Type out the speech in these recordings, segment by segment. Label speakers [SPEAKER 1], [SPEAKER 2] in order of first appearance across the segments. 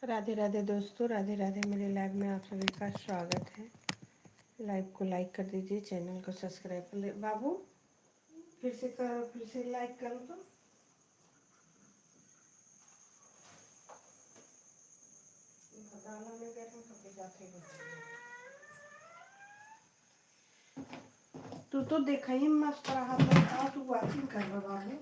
[SPEAKER 1] राधे राधे दोस्तों, राधे राधे। मेरे लाइव में आप सभी का स्वागत है। लाइव को लाइक कर दीजिए, चैनल को सब्सक्राइब कर ले। बाबू फिर से करो, फिर से लाइक करो तो बताना। मैं कह रहा हूँ सबके साथ ही तू तो देखा ही मस्त रहा था, तू वाचिंग कर रहा है।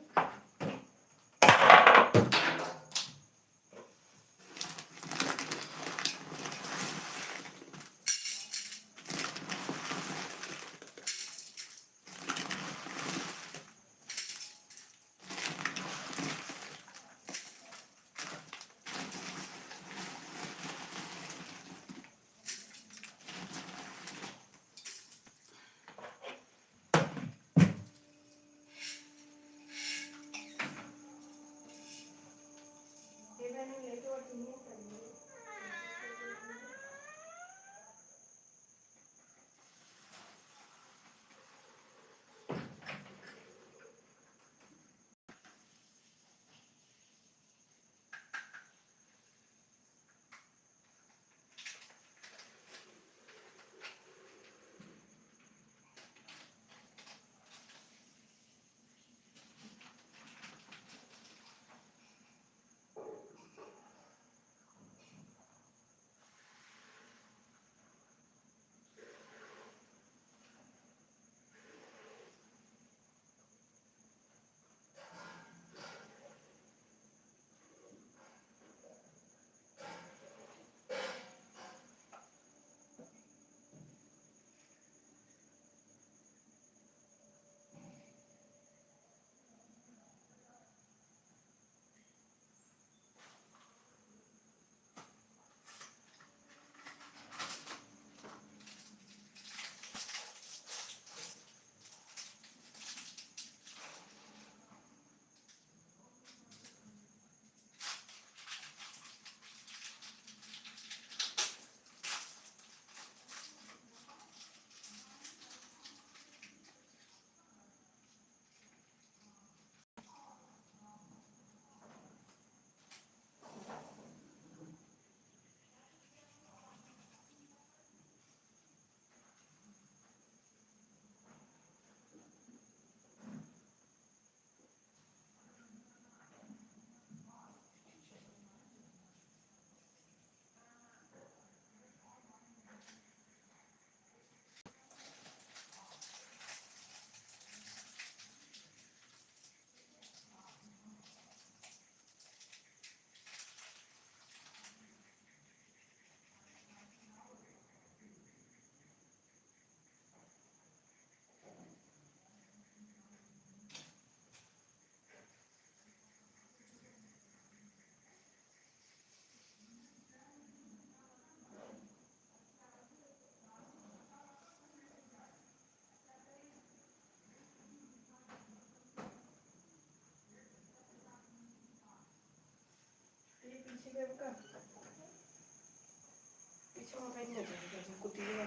[SPEAKER 1] पीछे मोबाइल नहीं जाएगा कुटिया।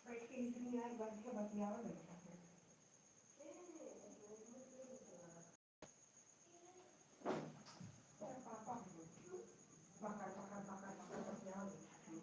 [SPEAKER 1] बैठ के इतनी यार बैठ के बतियावा बैठा है। पापा पकड़ पकड़ पकड़ पकड़ बतियावा बैठा है।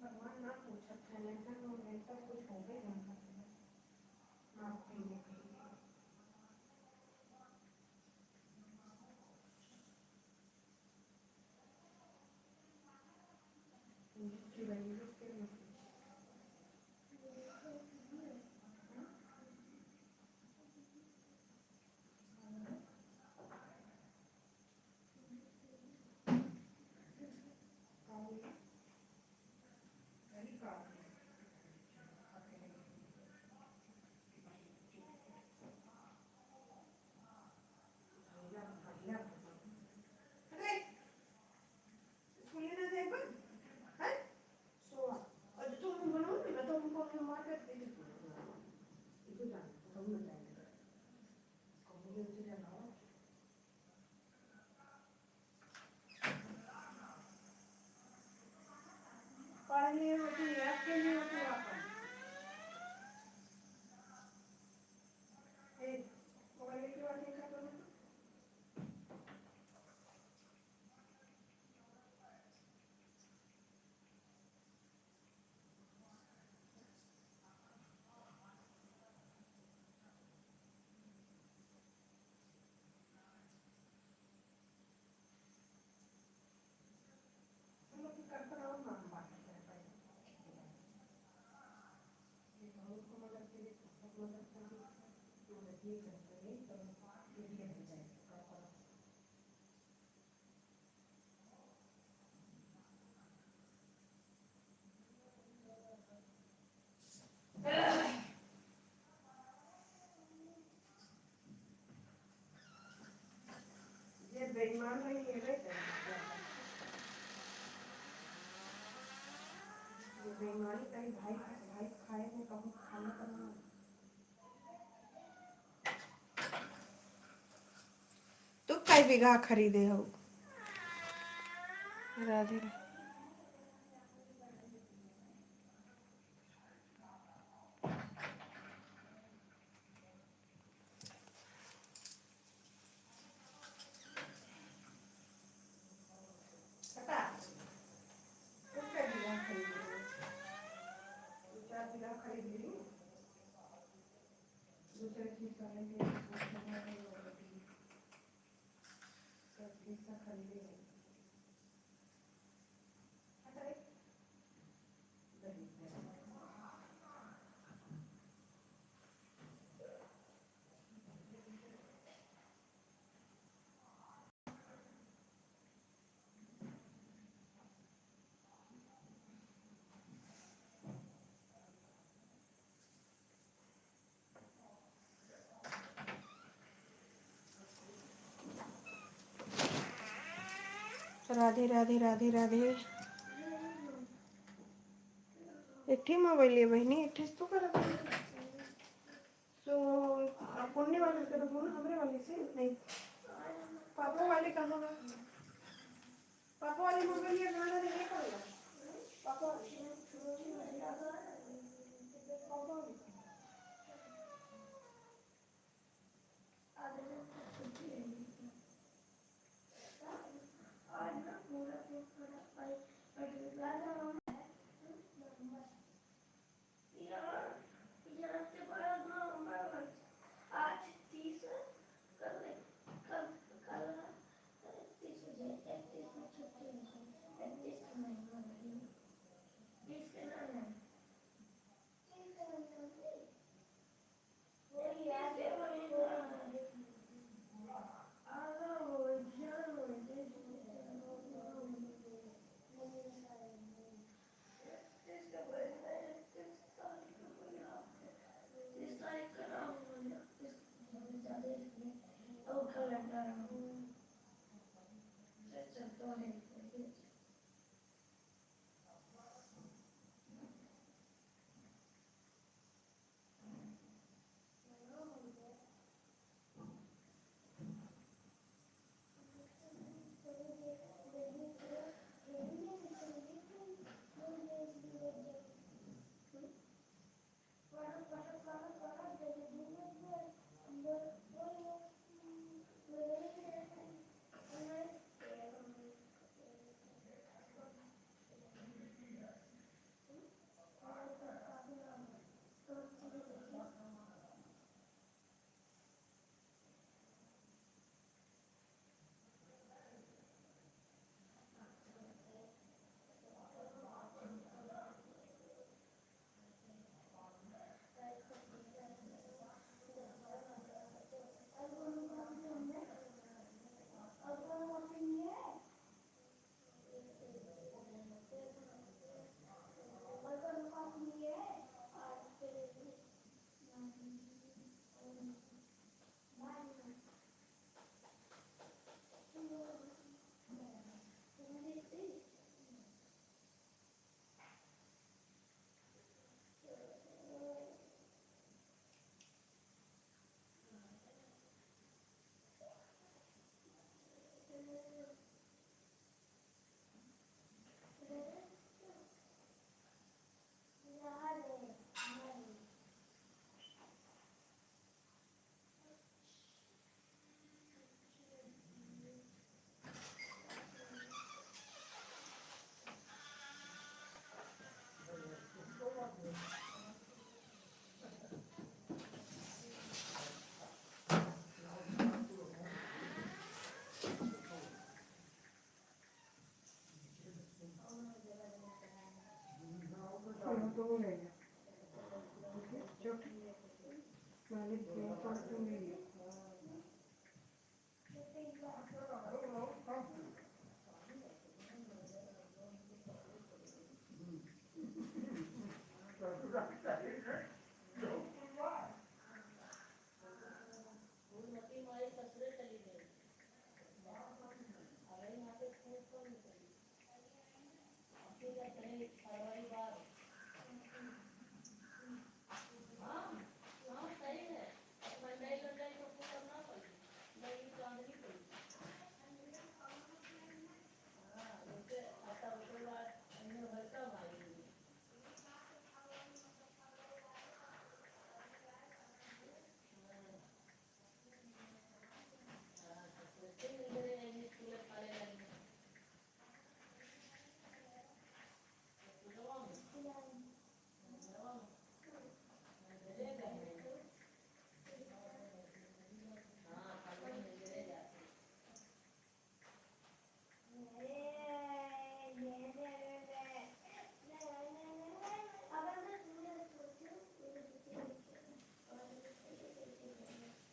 [SPEAKER 1] भगवान ना पूछा था लेकिन वो मेरे पास कुछ हो गया माफ करने के लिए पढ़ने होती है आपके लिए होती है मोबाइल की बात देखा तो हम लोग कर कर और नाम बात करते हैं ये बहुत को मदद के लिए बहुत मदद करनी मदद ये करते हैं तो ये भी हो जाएगा ये बेईमान नहीं है ये बेईमानी कहीं भाई भाई खाए में कभी खाना करना तू कई बीघा खरीदे हो राधे पता तू कई बीघा खरीदे हो 4 बीघा खरीद ली दूसरे चीज करेंगे सब चीज का खरीदे राधे राधे राधे राधे एकठी मोबाईल आहे बहिणी एकठीच तू करत तो पुण्य वाले तेरे फोन हमरे वाले से नहीं पापा वाले कहाँ है पापा वाले मोबाइल ये गाना नहीं करेगा पापा तो वो ले लिया चुप मैंने थोड़ा सा ले लिया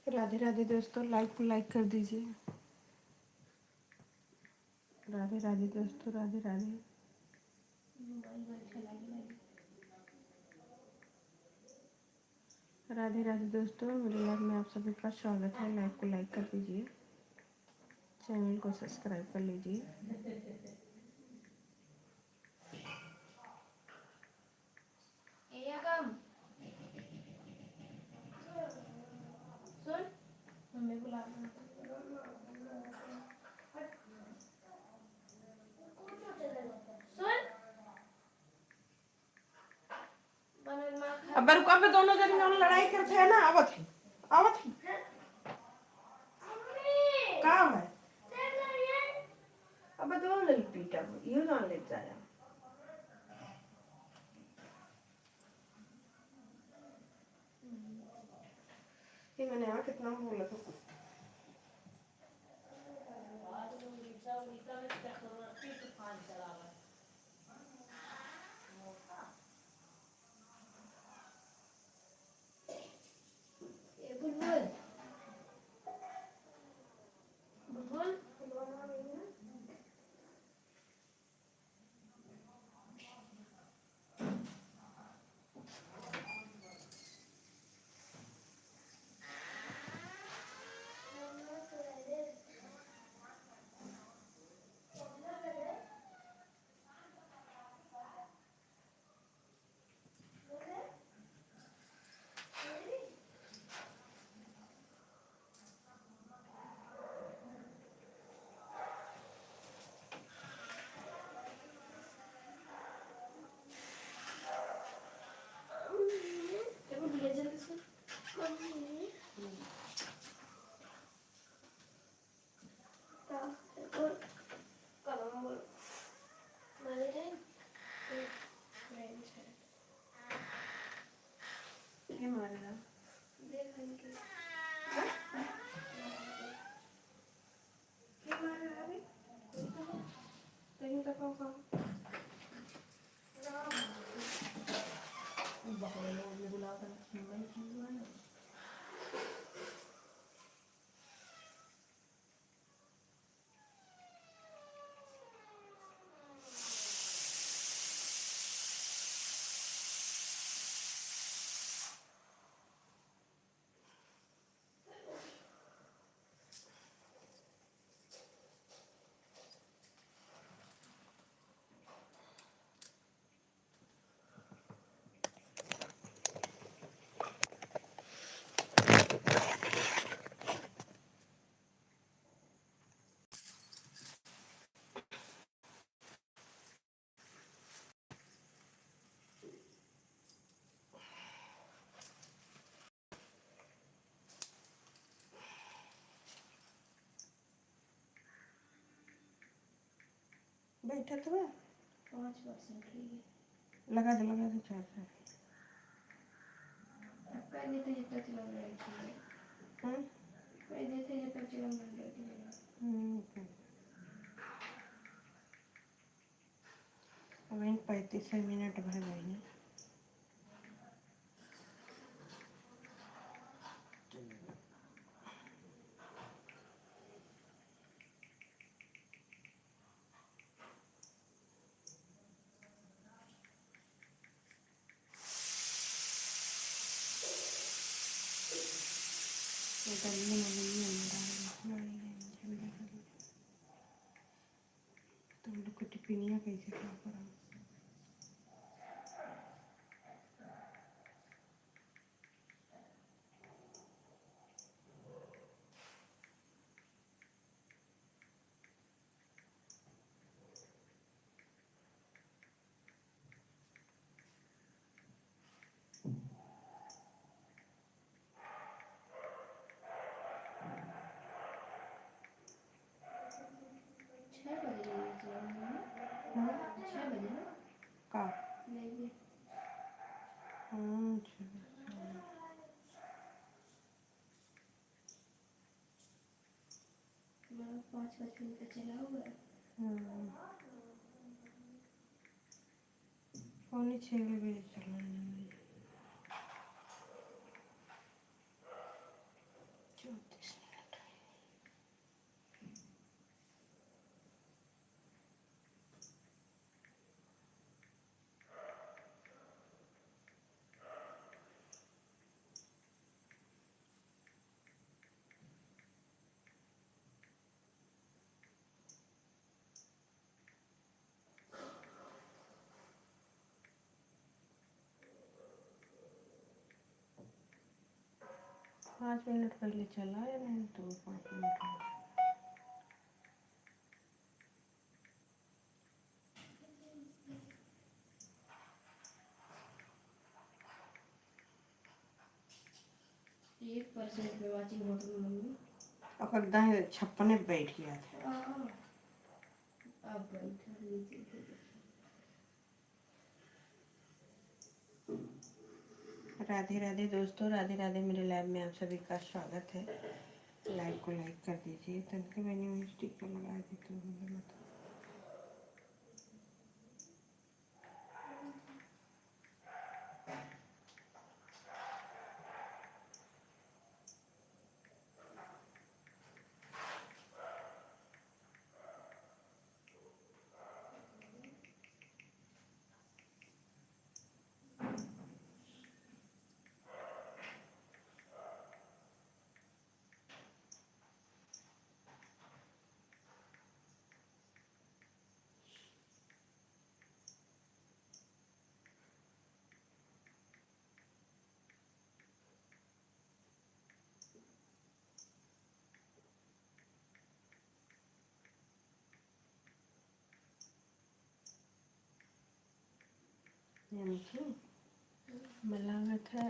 [SPEAKER 1] राधे राधे दोस्तों, लाइक कर दीजिए। राधे राधे दोस्तों, राधे राधे। राधे राधे दोस्तों, मेरे लाइव में आप सभी का स्वागत है। लाइव को लाइक कर दीजिए, चैनल को सब्सक्राइब कर लीजिए।
[SPEAKER 2] सुन मम्मी बुला
[SPEAKER 1] अब रुको, अब दोनों जन लड़ाई करते हैं ना। आवत है काम है। अब दोनों जन पीटा ये जान ले जाया। ये मैंने यहाँ कितना बोला था। ये मारेगा ये मारेगा अभी तेरी तो कहो बैठा तो है 5% लगा दे चार्जर
[SPEAKER 2] पहले तो जितना चला रहा है पहले तो जितना चला रहा है
[SPEAKER 1] अब 35 मिनट भर गए हैं तुम लोग को टिप्पणियाँ कैसे क्या करा
[SPEAKER 2] 6 बजे ना
[SPEAKER 1] का
[SPEAKER 2] नहीं
[SPEAKER 1] अच्छा
[SPEAKER 2] 5 बजे का चला हुआ है
[SPEAKER 1] पौने 6 बजे चला है 34 मिनट 5 मिनट पहले चला है नहीं तो 5 मिनट
[SPEAKER 2] एक परसेंट पे वाचिंग होती है मम्मी
[SPEAKER 1] और दाएं 56 बैठ गया था
[SPEAKER 2] अब बैठा लीजिए
[SPEAKER 1] राधे राधे दोस्तों राधे राधे मेरे लाइव में आप सभी का स्वागत है लाइव को लाइक कर दीजिए तनके मैंने स्टिकर लगा दी तो मुझे मत ये मुझे मलावत है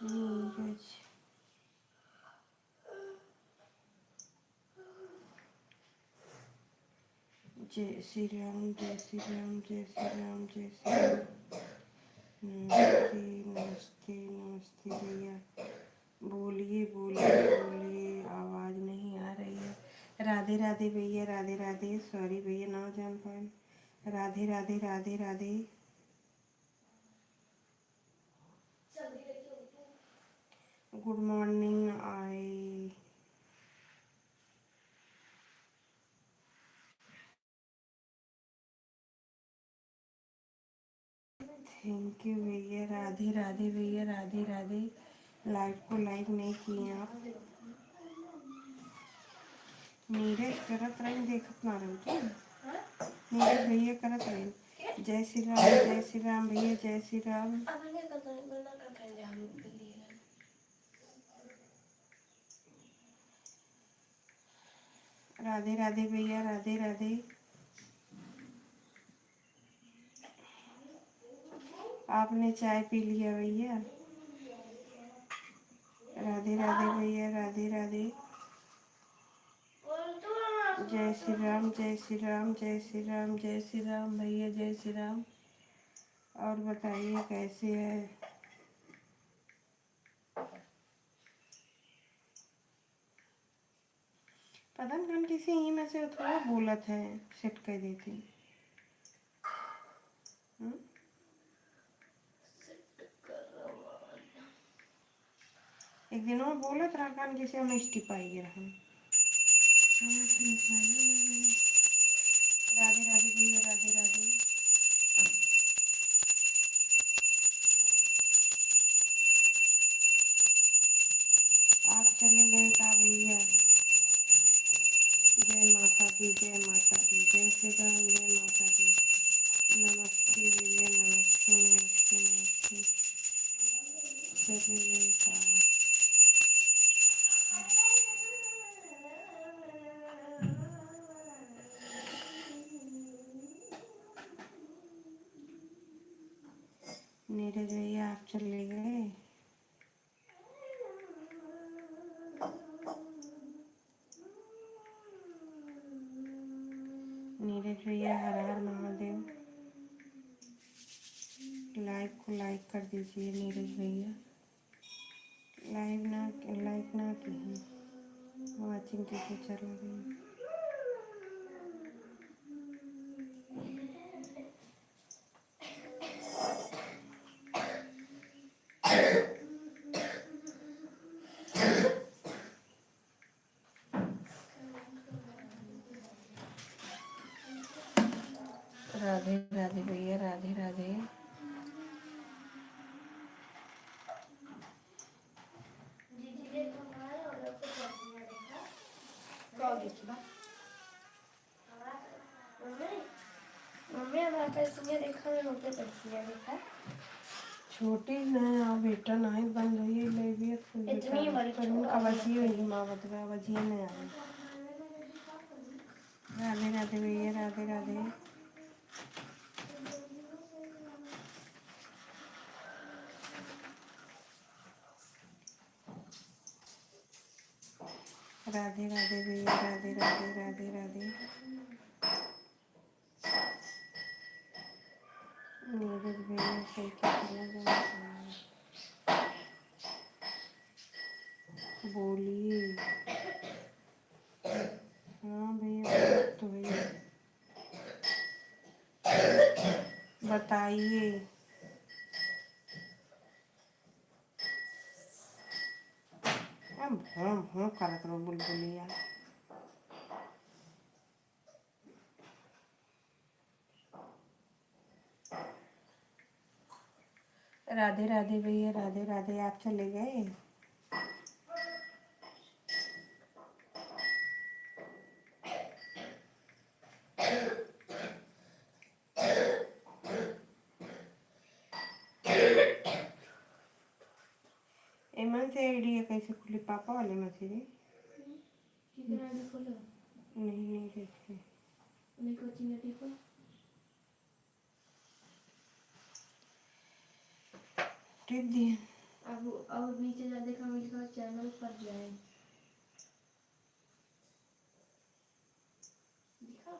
[SPEAKER 1] नीरज जय श्री राम जय श्री राम जय श्री राम जय श्री राम। नमस्ते नमस्ते नमस्ते भैया, बोलिए बोलिए बोलिए, आवाज़ नहीं आ रही है। राधे राधे भैया, राधे राधे। सॉरी भैया, ना जान पाए। Radhe Radhe Radhe Radhe. Good morning I. Thank you भैया, राधे राधे भैया, राधे राधे। लाइव को लाइक नहीं किए आप। नीरज करत रही, देखत ना रही क्या? नीरज भैया करत रही। जय श्री राम जय श्री राम भैया, जय श्री राम। राधे राधे भैया, राधे राधे। आपने चाय पी लिया भैया? राधे राधे भैया, राधे राधे। जय श्री राम जय श्री राम जय श्री राम जय श्री राम भैया, जय श्री राम। और बताइए कैसे है? पता नहीं किसी ही में से थोड़ा बोलत है, सेट कर देती। एक दिन वो बोलत रहा कान किसी हम पाई रहा। राधे राधे भैया, राधे राधे। आप चले गए का भैया? जय माता दी, जय माता दी, जय श्री राम, जय माता दी। नमस्ते भैया, नमस्ते नमस्ते नमस्ते। चले गए का? नीरज भैया आप चले गए? नीरज भैया हर हर महादेव। लाइव को लाइक कर दीजिए नीरज भैया। लाइक ना की वॉचिंग कैसे चल रही? राधे राधे भैया, राधे राधे। छोटी ना बेटा ना बन रही है, ले भी इतनी बड़ी का बची हुई माँ बतवा बची नहीं आई। राधे राधे भैया, राधे राधे। राधे राधे भैया, राधे राधे राधे राधे। नीरज भैया सही के चला जाना बोलिए। हाँ भैया, तो भैया बताइए। हम करत रहो बुलबुलिया। राधे राधे भैया, राधे राधे। आप चले गए? एमन से आईडी कैसे खुली? पापा वाले में से नहीं देखते। टिप दिए।
[SPEAKER 2] अब नीचे जा देखा मैं लिखा चैनल पर जाए दिखा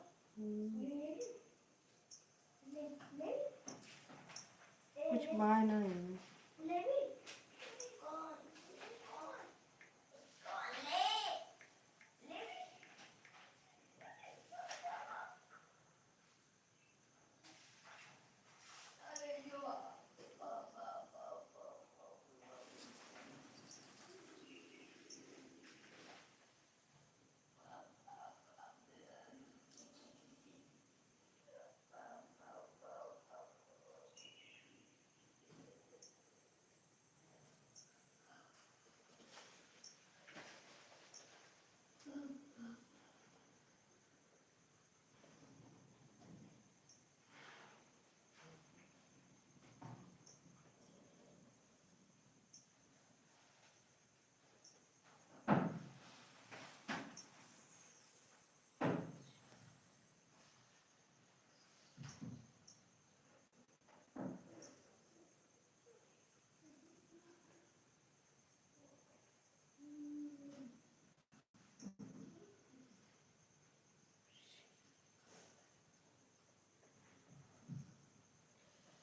[SPEAKER 1] कुछ बाय नहीं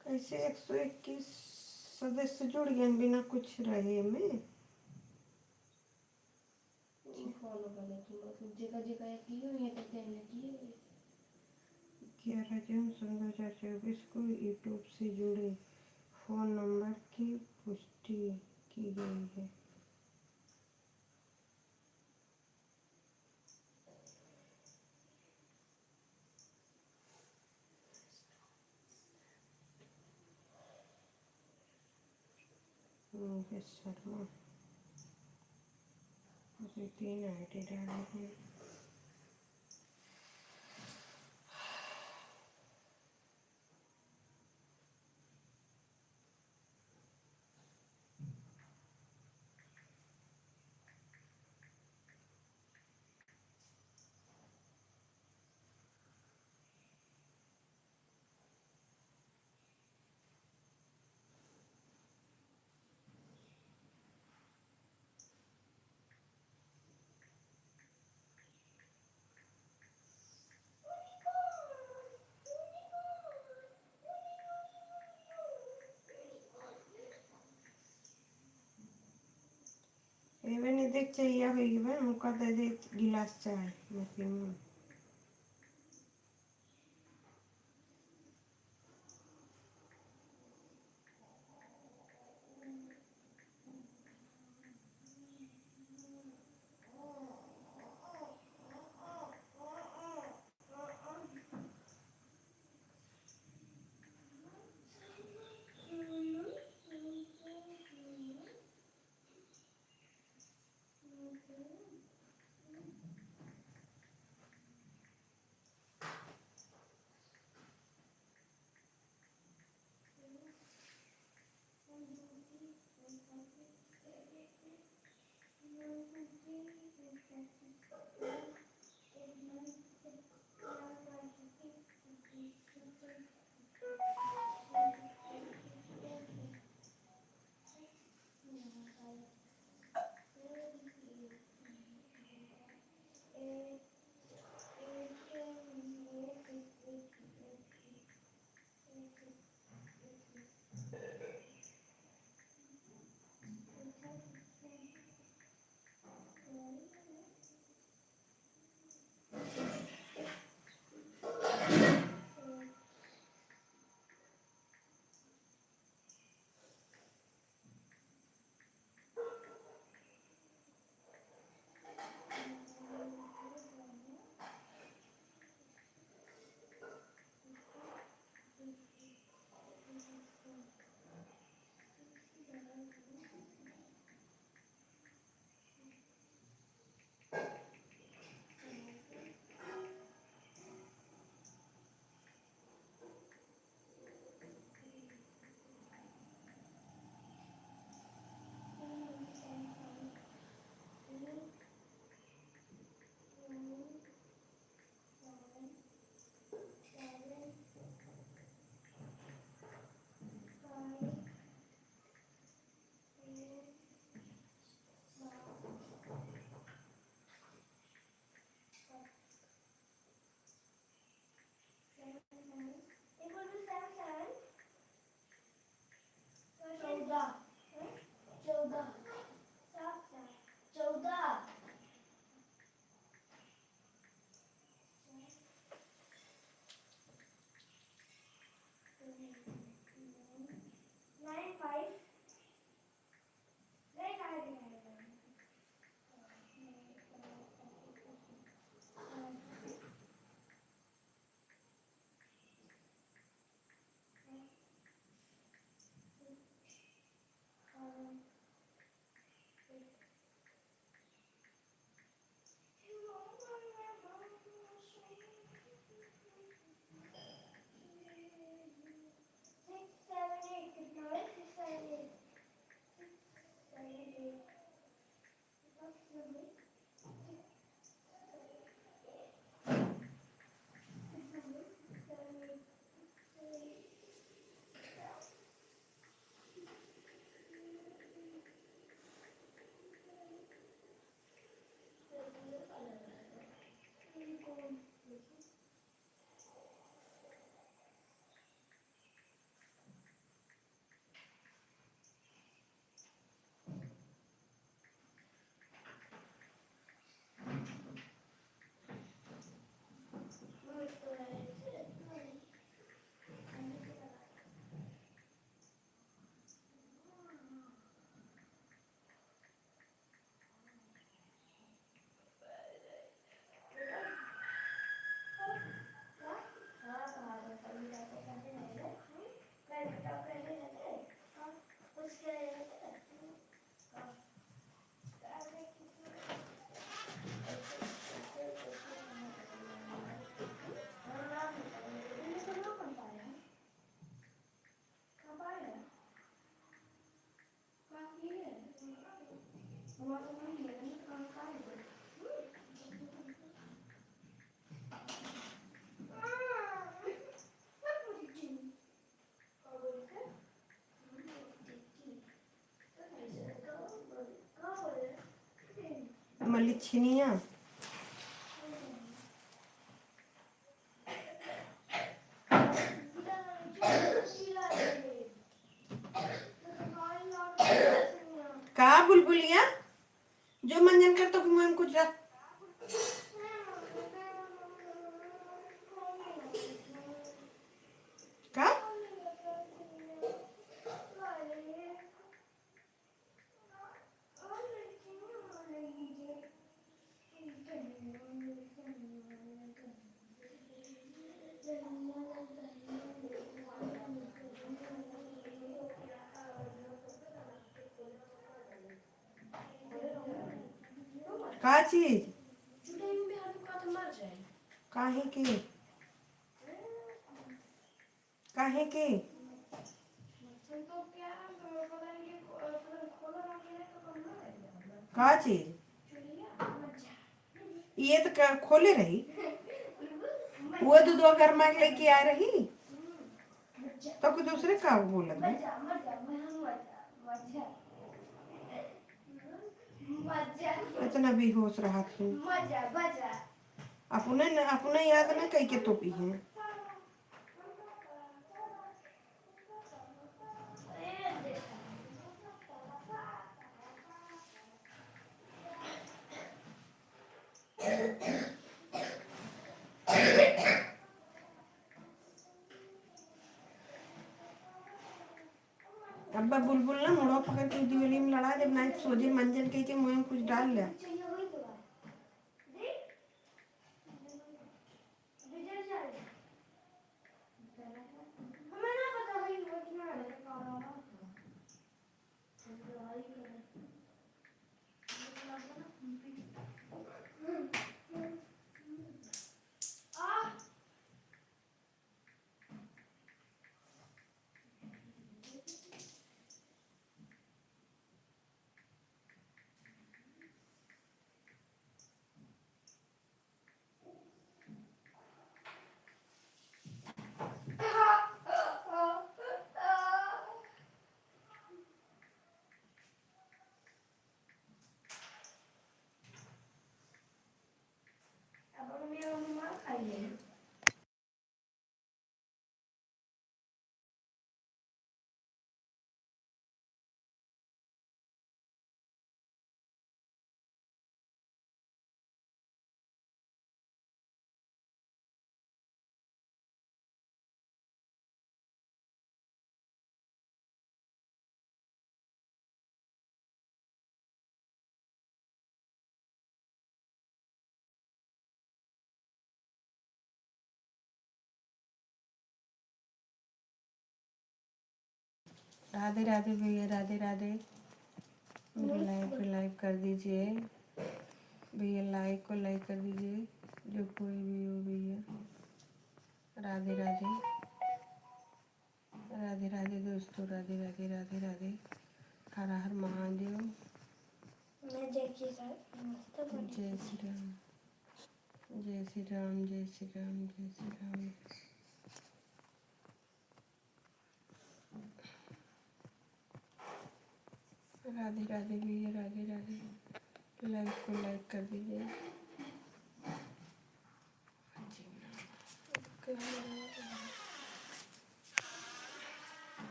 [SPEAKER 1] कैसे 121 सदस्य जुड़ गए बिना कुछ रहे में
[SPEAKER 2] फॉलो करने की मतलब जगह जगह की हुई है तो कहने की है
[SPEAKER 1] 11 जून 2024 को यूट्यूब से जुड़े फ़ोन नंबर की पुष्टि की गई है। मुकेश शर्मा उसे 3 आईडी डाले हैं। एवं देख चाहिए होगी वह मुका दे दे गिलास चाय मैं पीऊँ। मलिच्छिनिया। का बुलबुलिया जो मंजन कर तो मुझे कुछ रख का का चीज काहे के का चीज ये तो खोले रही वो दूध घर में लेके आ रही तो कुछ दूसरे का बोलत है। इतना बेहोश रहा थी अपने याद न कई के तो पी है। अब्बा बुलबुल ना मुड़ो पकड़ के दिवेली में लड़ा जब नाइट सोजे मंजन कह के मुंह में कुछ डाल लिया। राधे राधे भैया, राधे राधे। मेरे लाइव को लाइक कर दीजिए भैया, लाइक को लाइक कर दीजिए जो कोई भी हो भैया। राधे राधे, राधे राधे दोस्तों, राधे राधे, राधे राधे। हर हर महादेव। जय श्री राम, जय श्री राम, जय श्री राम, जय श्री राम, जय श्री राम। राधे राधे भैया, राधे राधे। लाइक को लाइक कर दीजिए।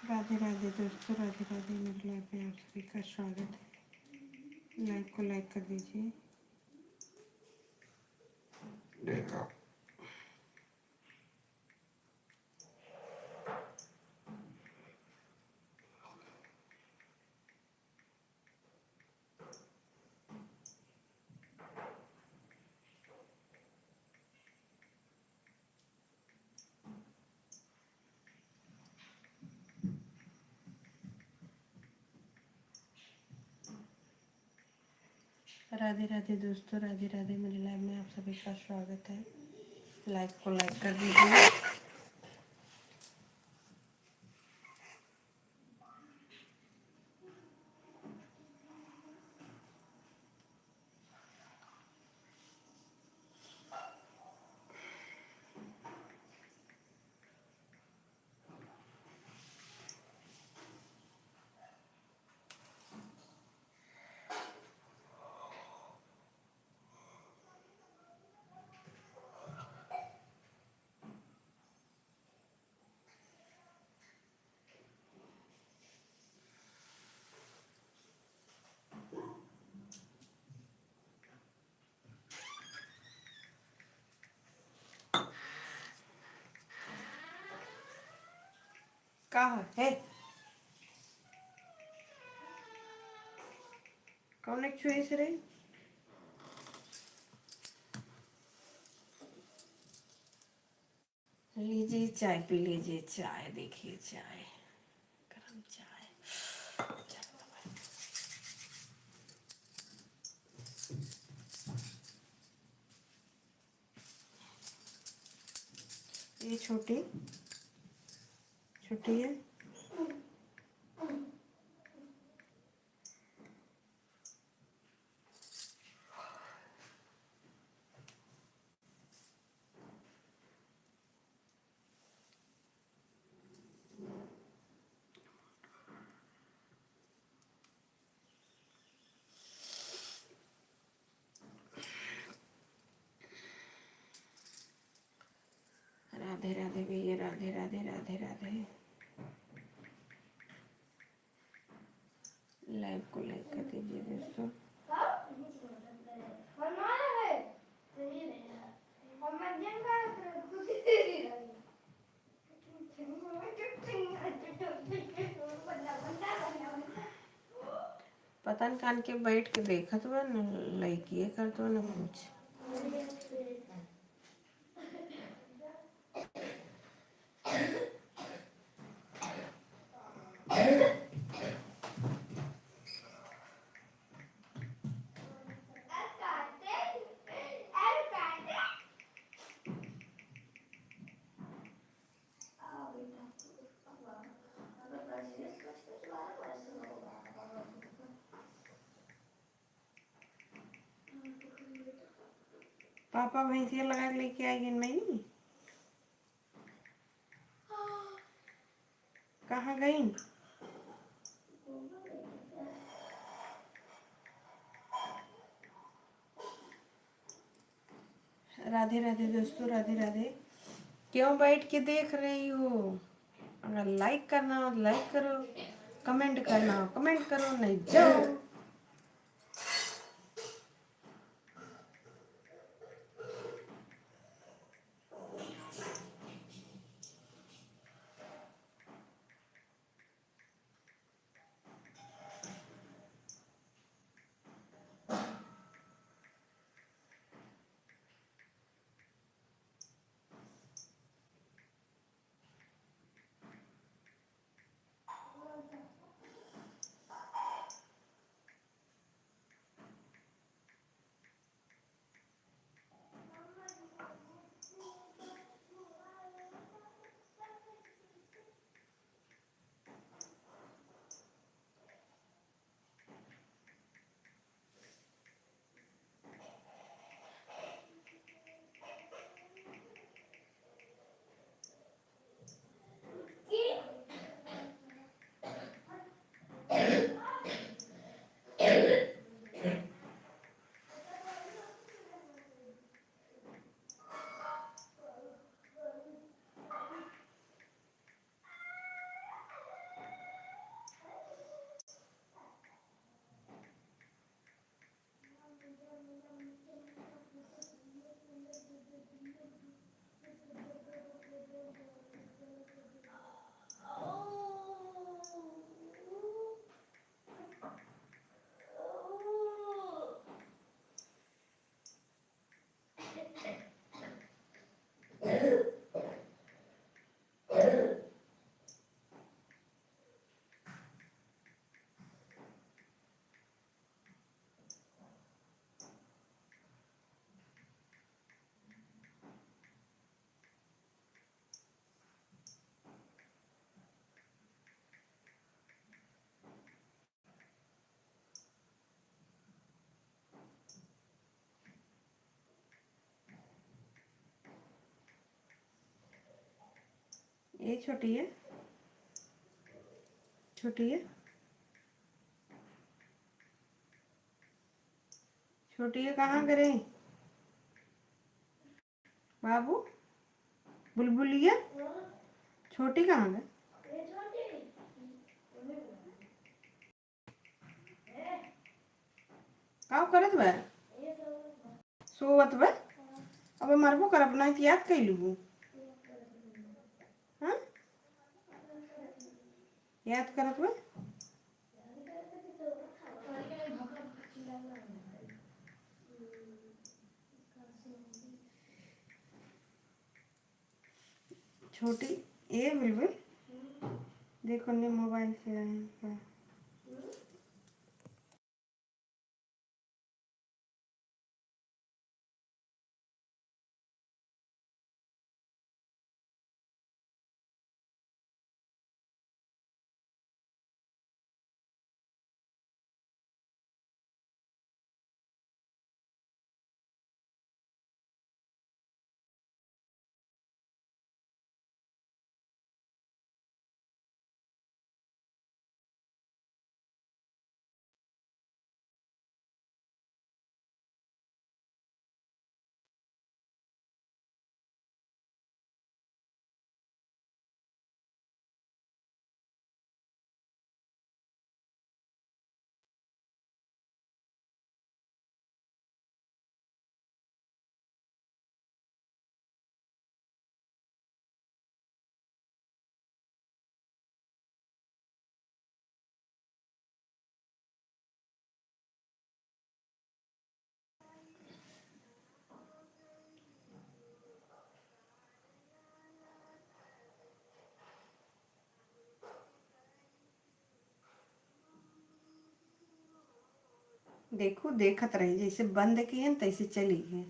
[SPEAKER 1] राधे राधे दोस्तों, राधे राधे। मेरे लाइफ में आप सभी का स्वागत है। लाइक को लाइक कर दीजिए। राधे राधे दोस्तों, राधे राधे। मेरे लाइव में आप सभी का स्वागत है। लाइक को लाइक कर दीजिए। कहाँ है? कौन एक छुई से रही? लीजिए चाय पी लीजिए, चाय देखिए, चाय, गरम चाय। ये छोटी छोटी है। राधे राधे भैया, राधे राधे राधे राधे। लाइव को लाइक कर दीजिए दोस्तों। पता न कान के बैठ के देखत बा न, लाइक ये करत बा न कुछ। पापा भैंसिया लगा के लेके आई नहीं। कहाँ गई? राधे राधे दोस्तों, राधे राधे। क्यों बैठ के देख रही हो? अगर लाइक करना हो तो लाइक करो, कमेंट करना हो कमेंट करो, नहीं जाओ। ये छोटी है, छोटी है, छोटी है। कहाँ करे बाबू? बुलबुलिया छोटी कहाँ गए? का करत बा? सोवत बा। अब मरबो कर, अपना याद कैलू। हाँ याद करत बा। छोटी ए बिल्कुल देखो ने मोबाइल से आया। देखो देखत रही जैसे बंद की है तैसे चली है।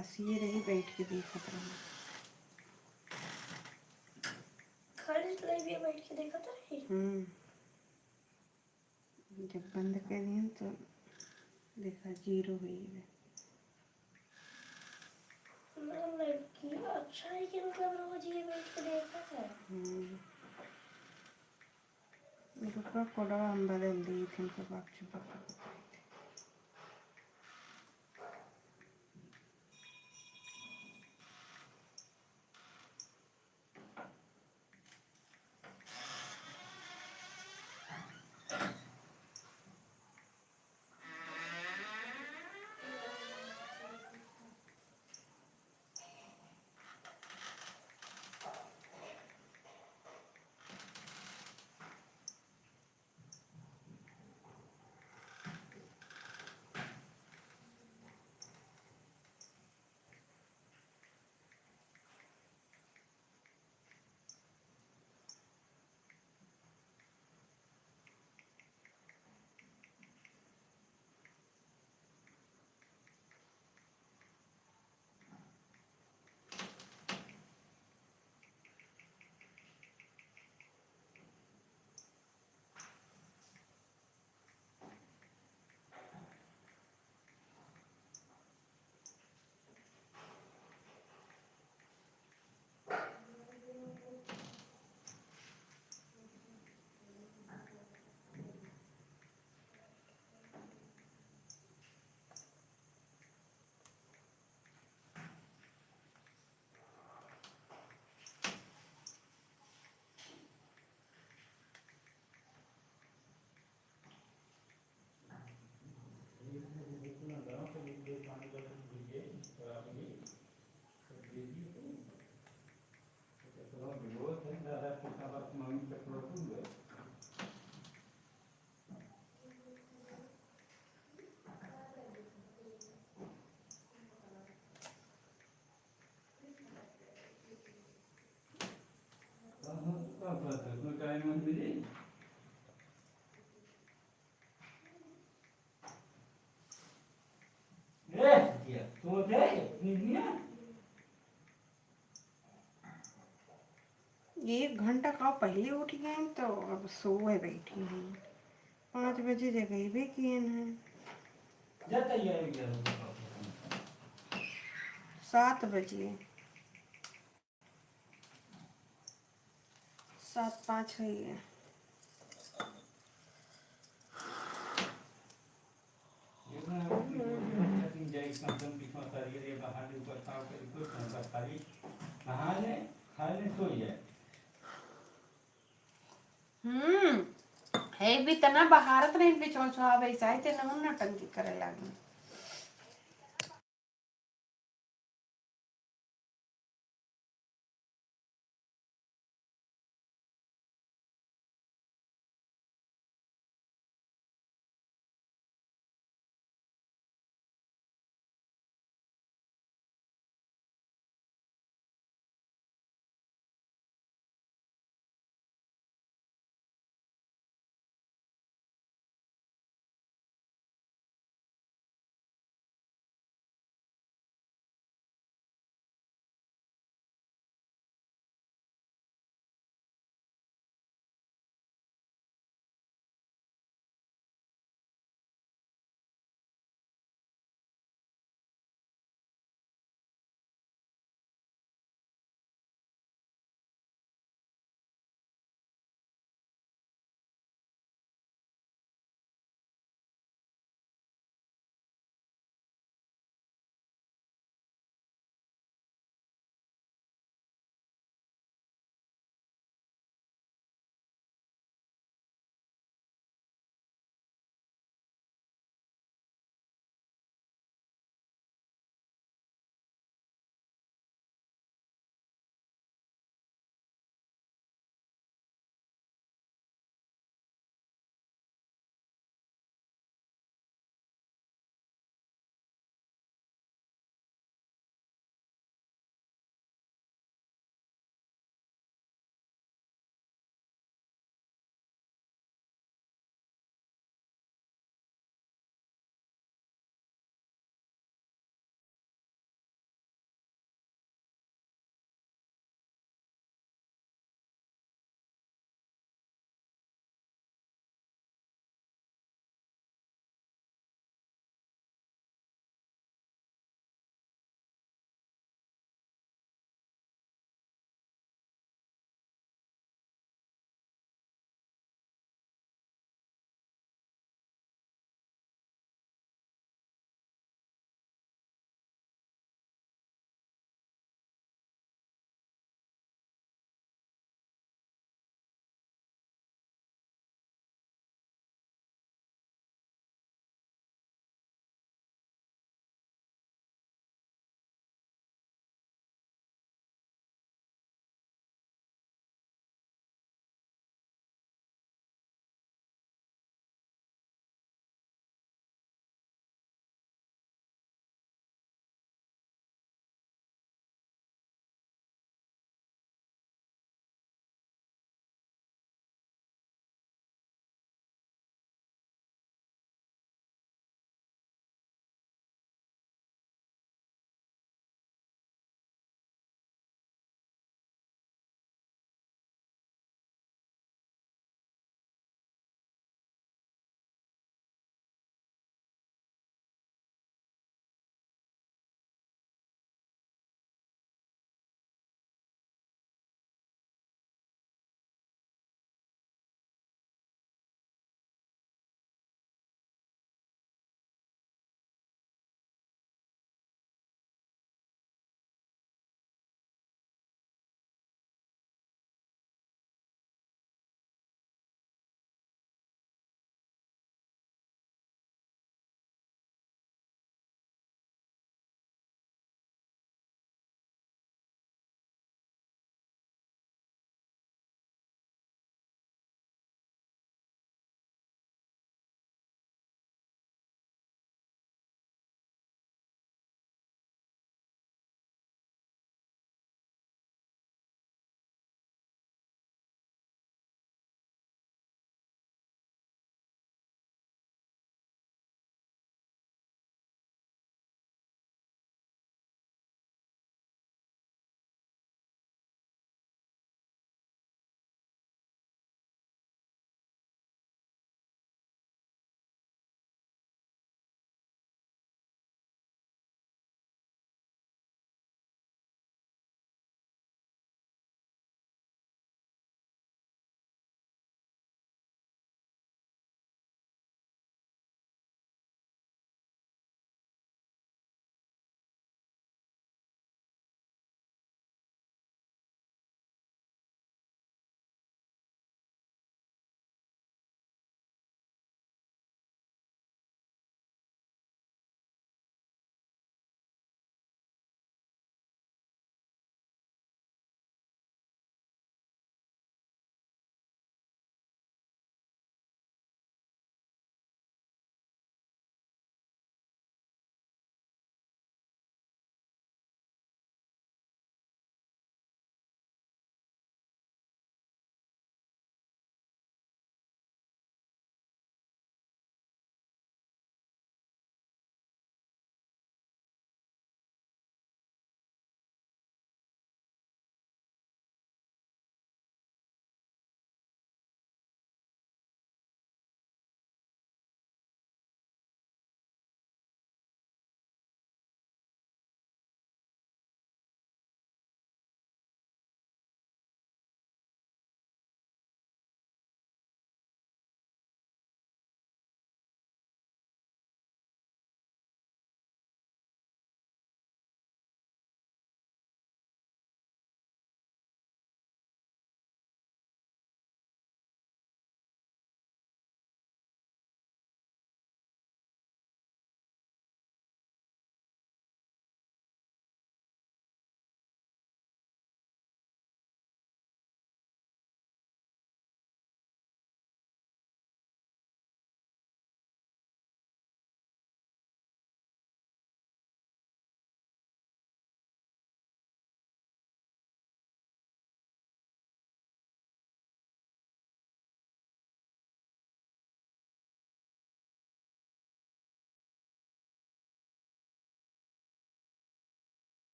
[SPEAKER 1] ऐसे रही बैठ के देखत रही।
[SPEAKER 2] बैठ के देखा था।
[SPEAKER 1] जब बंद कर दिए तो देखा 0 हुई है।
[SPEAKER 2] लड़की अच्छा है कि मतलब रोज ये बैठ के देखा था।
[SPEAKER 1] रुका कोड़ा हम बदल दी थी उनके बाप चुप। एक घंटा का पहले उठ गए तो अब सोए बैठी हैं। 5 बजे जगह भी किए हैं। 7 बजे 7:05 हुई है। ए भी तना बहारत नहीं पे चौंचवा वैसा है ते नहुन नटंकी करे लगी।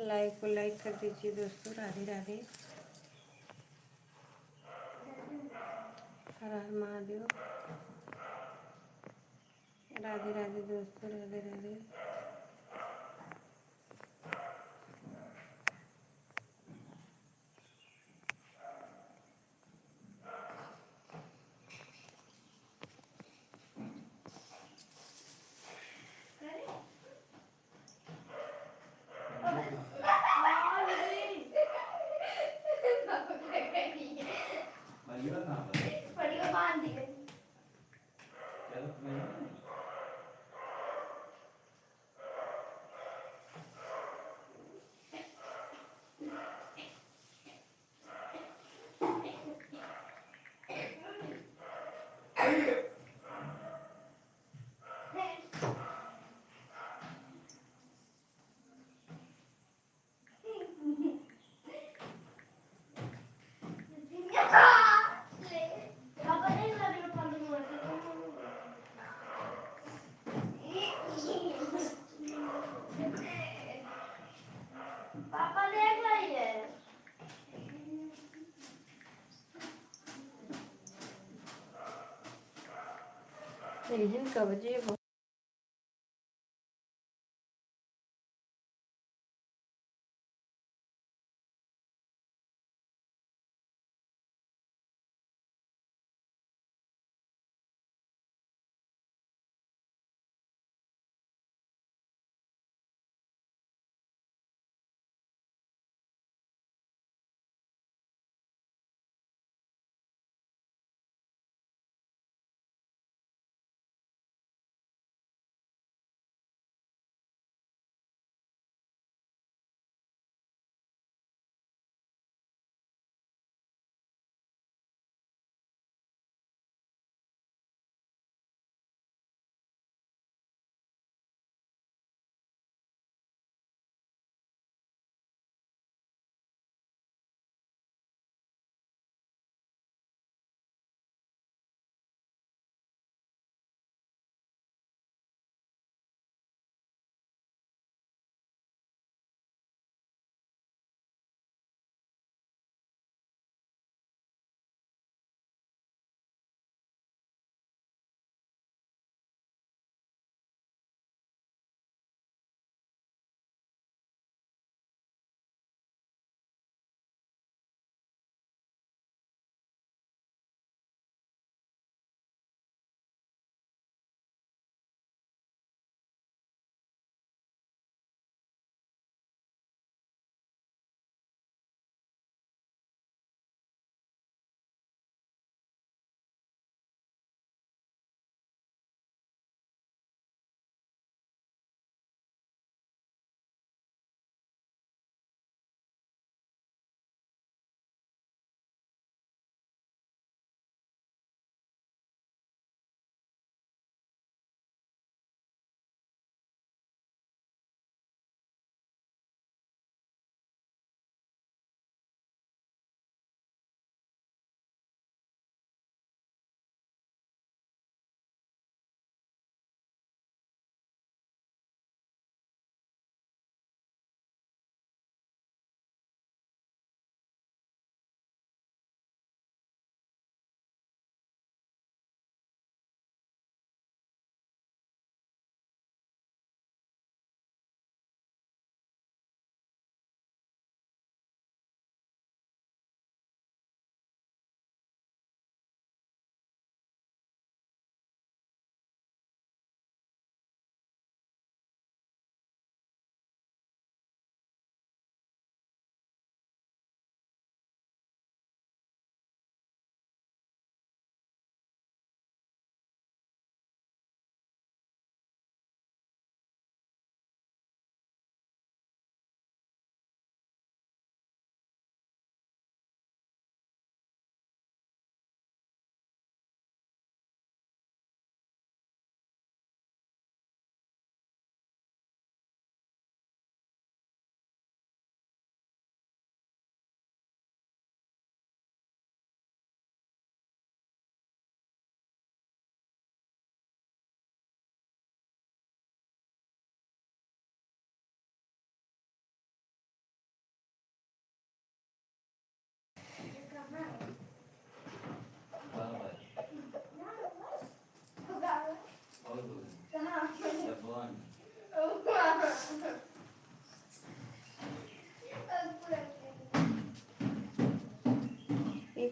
[SPEAKER 1] लाइक कर दीजिए दोस्तों। राधे राधे, हर हर महादेव। राधे राधे दोस्तों, राधे राधे। जिनका बजे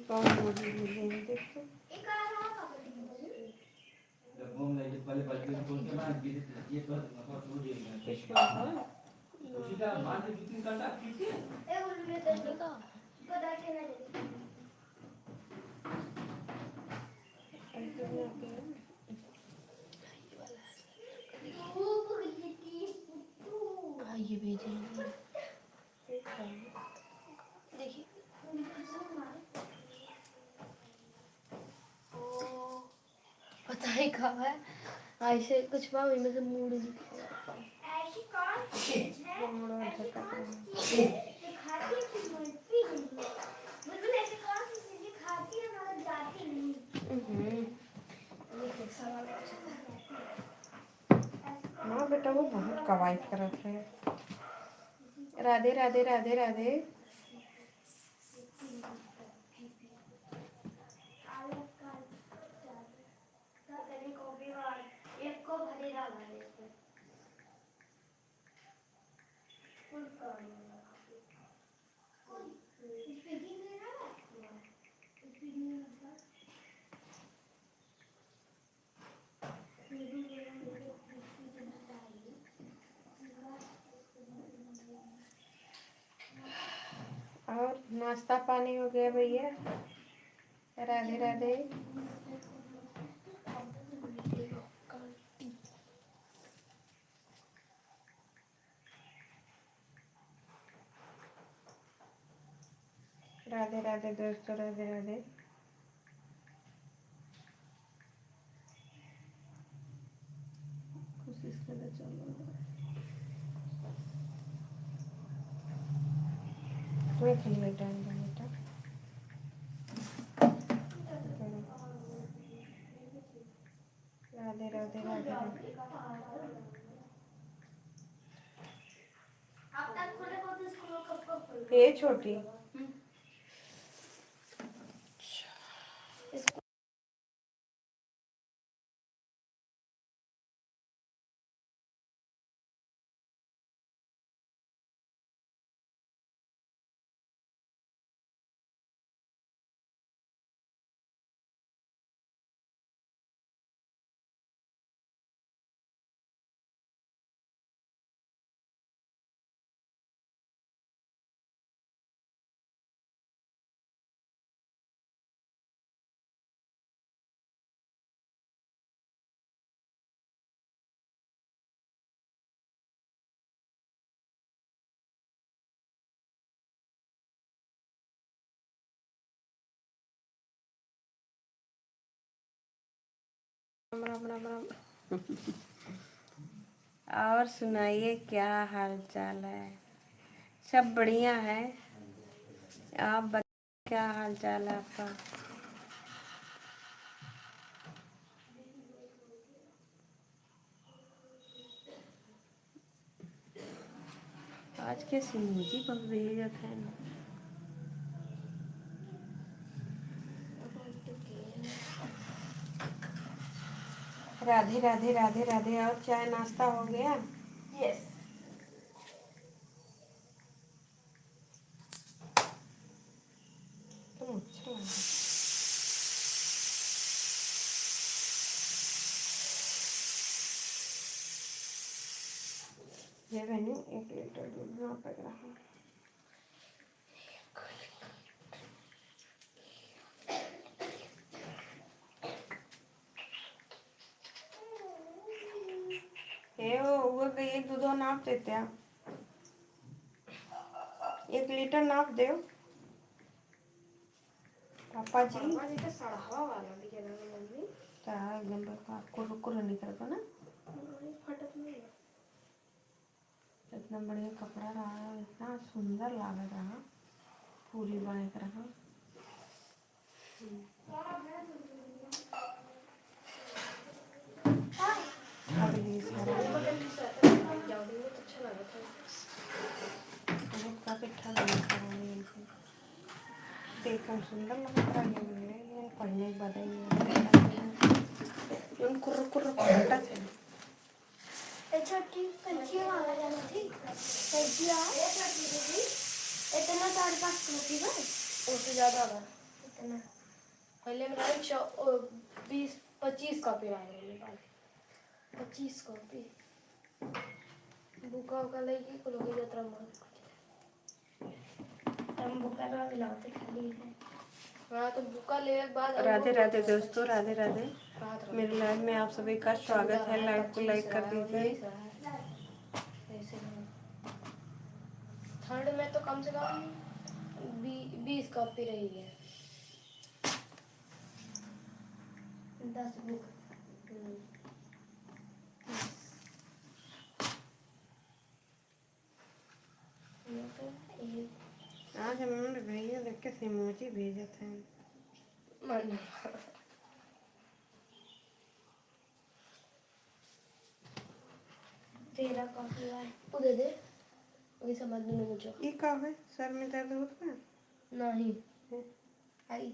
[SPEAKER 1] कौन बोली मिलेंगे देखो।
[SPEAKER 2] ये भेजे देखिए पता नहीं कहाँ है। ऐसे कुछ बार में से मूड
[SPEAKER 3] ऐसी कौन चीज है
[SPEAKER 1] मोड़ो
[SPEAKER 3] ऐसी
[SPEAKER 1] झटक
[SPEAKER 3] कौन
[SPEAKER 1] रहा।
[SPEAKER 3] चीज है जो खाती है फिर मरती नहीं बिल्कुल ऐसी कौन सी चीज है खाती है मगर जाती नहीं।
[SPEAKER 2] ये कैसा वाला
[SPEAKER 1] हाँ बेटा वो बहुत कवाई करत है। राधे राधे राधे राधे।
[SPEAKER 3] अलग का तनी को भी और एक को भरे डाला है इसमें फुल कर स्पीकिंग में ना स्पीकिंग में
[SPEAKER 1] और नाश्ता पानी हो गया भैया? राधे राधे। राधे राधे दोस्तों, राधे राधे। कोशिश करना चलो तुम्हें खेलने टाइम दो बेटा। राधे राधे राधे राधे।
[SPEAKER 3] अब तक खुले को तो स्कूल कब खुल
[SPEAKER 1] ये छोटी राम राम राम राम। और सुनाइए क्या हाल चाल है? सब बढ़िया है। आप बताइए क्या हाल चाल है आपका? आज के सिमूजी बकरीद है ना। राधे राधे राधे राधे। और चाय नाश्ता हो गया?
[SPEAKER 3] यस
[SPEAKER 1] तुम अच्छा लगा। ये मैंने 1 लीटर दूध ना पड़ रहा। हे वो एक दूध नाप देते आप? 1 लीटर नाप दे पापा जी।
[SPEAKER 2] तो सड़ावा वाला दिखे ना मम्मी
[SPEAKER 1] तारा एकदम कुर कुर निकल को ना।
[SPEAKER 2] फटक नहीं
[SPEAKER 1] इतना बढ़िया कपड़ा रहा, इतना सुंदर लग रहा, पूरी बने कर रहा। अगली सारा
[SPEAKER 2] जाऊंगी तो अच्छा लगा था।
[SPEAKER 1] बहुत का पिट्ठा बना करूँगी इनसे। देखने सुंदर लग रहा है ये पढ़ने के बाद ये कुर्र कुर्र फटा थे।
[SPEAKER 3] छोटी पंछी वाला जाना थी पंछी आ इतना 4-5 किलो की बस
[SPEAKER 2] उससे ज़्यादा था। इतना पहले मेरा 20-25 कॉपी रहा है मेरे पास, 25 कॉपी बुका उका लेके को लोग यात्रा मार
[SPEAKER 3] हम बुका ना मिलाते खाली है।
[SPEAKER 2] हाँ तो बुका लेने के बाद
[SPEAKER 1] राधे राधे दोस्तों, राधे राधे।
[SPEAKER 2] बात
[SPEAKER 1] मेरे लाइव में आप सभी का स्वागत है। लाइव को लाइक कर दीजिए।
[SPEAKER 2] थर्ड में तो कम से कम 20 कॉपी रही है।
[SPEAKER 3] 10 बुक।
[SPEAKER 1] आज हमने भैया देख के इमोजी भेजा था।
[SPEAKER 2] मन
[SPEAKER 3] तेरा कॉपी वाला
[SPEAKER 2] वो दे दे, वही समझ में नहीं मुझे।
[SPEAKER 1] ये का है? सर में दर्द होता है?
[SPEAKER 2] नहीं आई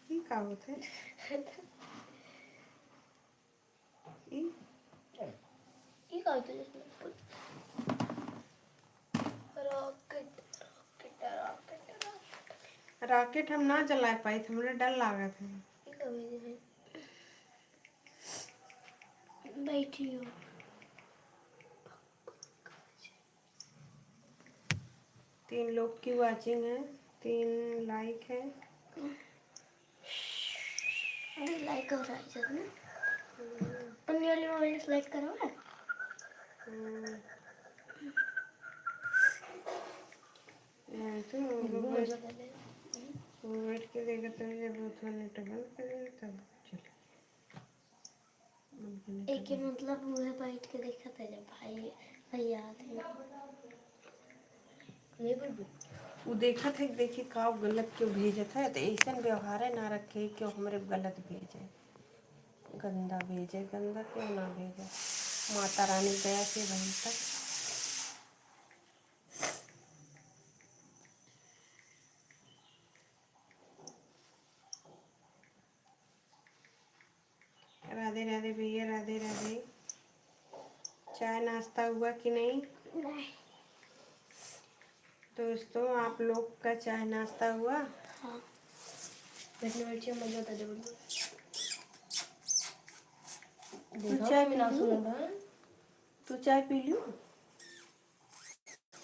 [SPEAKER 1] ये का होता है? ये
[SPEAKER 2] ये का होता है रॉकेट रॉकेट रॉकेट
[SPEAKER 1] रॉकेट हम ना जला पाई थे, मुझे डर लगा था।
[SPEAKER 2] ये का भेजे
[SPEAKER 3] बैठी हो।
[SPEAKER 1] 3 लोग की वाचिंग है, 3 लाइक है।
[SPEAKER 3] लाइक हो रहा है जब ना अपनी वाली मोबाइल सेलेक्ट करो ना।
[SPEAKER 1] तो वो बैठ के देखा तो जब वो थोड़ा टबल करेंगे तब चलो।
[SPEAKER 3] एक ही मतलब मुझे बैठ के देखा था जब भाई भैया थे।
[SPEAKER 2] नहीं बोल
[SPEAKER 1] वो देखा था कि देखिए का गलत क्यों भेजा था, तो ऐसा व्यवहार ना रखे क्यों हमारे गलत भेजे, गंदा भेजे, गंदा क्यों ना भेजे। माता रानी दया से वहीं तक। राधे राधे भैया, राधे राधे। चाय नाश्ता हुआ कि नहीं दोस्तों? आप लोग का चाय नाश्ता हुआ?
[SPEAKER 3] हाँ
[SPEAKER 2] बैठने बैठे मजा आता जब
[SPEAKER 1] तू चाय पी
[SPEAKER 2] ना
[SPEAKER 1] लूं?
[SPEAKER 2] सुनूंगा
[SPEAKER 1] तू चाय पी लूं?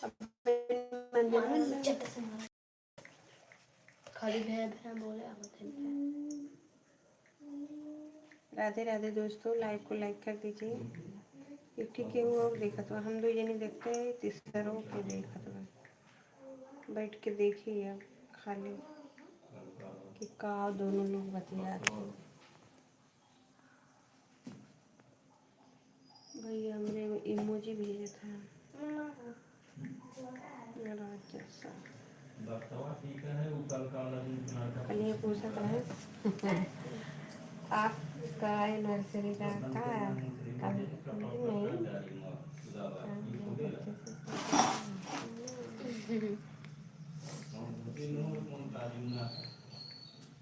[SPEAKER 1] अब मंदिर में
[SPEAKER 3] चट से मारा।
[SPEAKER 2] खाली भैया भैया बोले
[SPEAKER 1] राधे राधे दोस्तों, लाइक को लाइक कर दीजिए। क्योंकि केहू और देखत बा, हम 2 जने देखते हैं, तीसरा के देखत बा। बैठ के देखिए अब खाली कि का दोनों लोग बतियाते हैं। भैया हमरे इमोजी भेजा था जैसा। कल ये पूछा था आपका नर्सरी का कल नहीं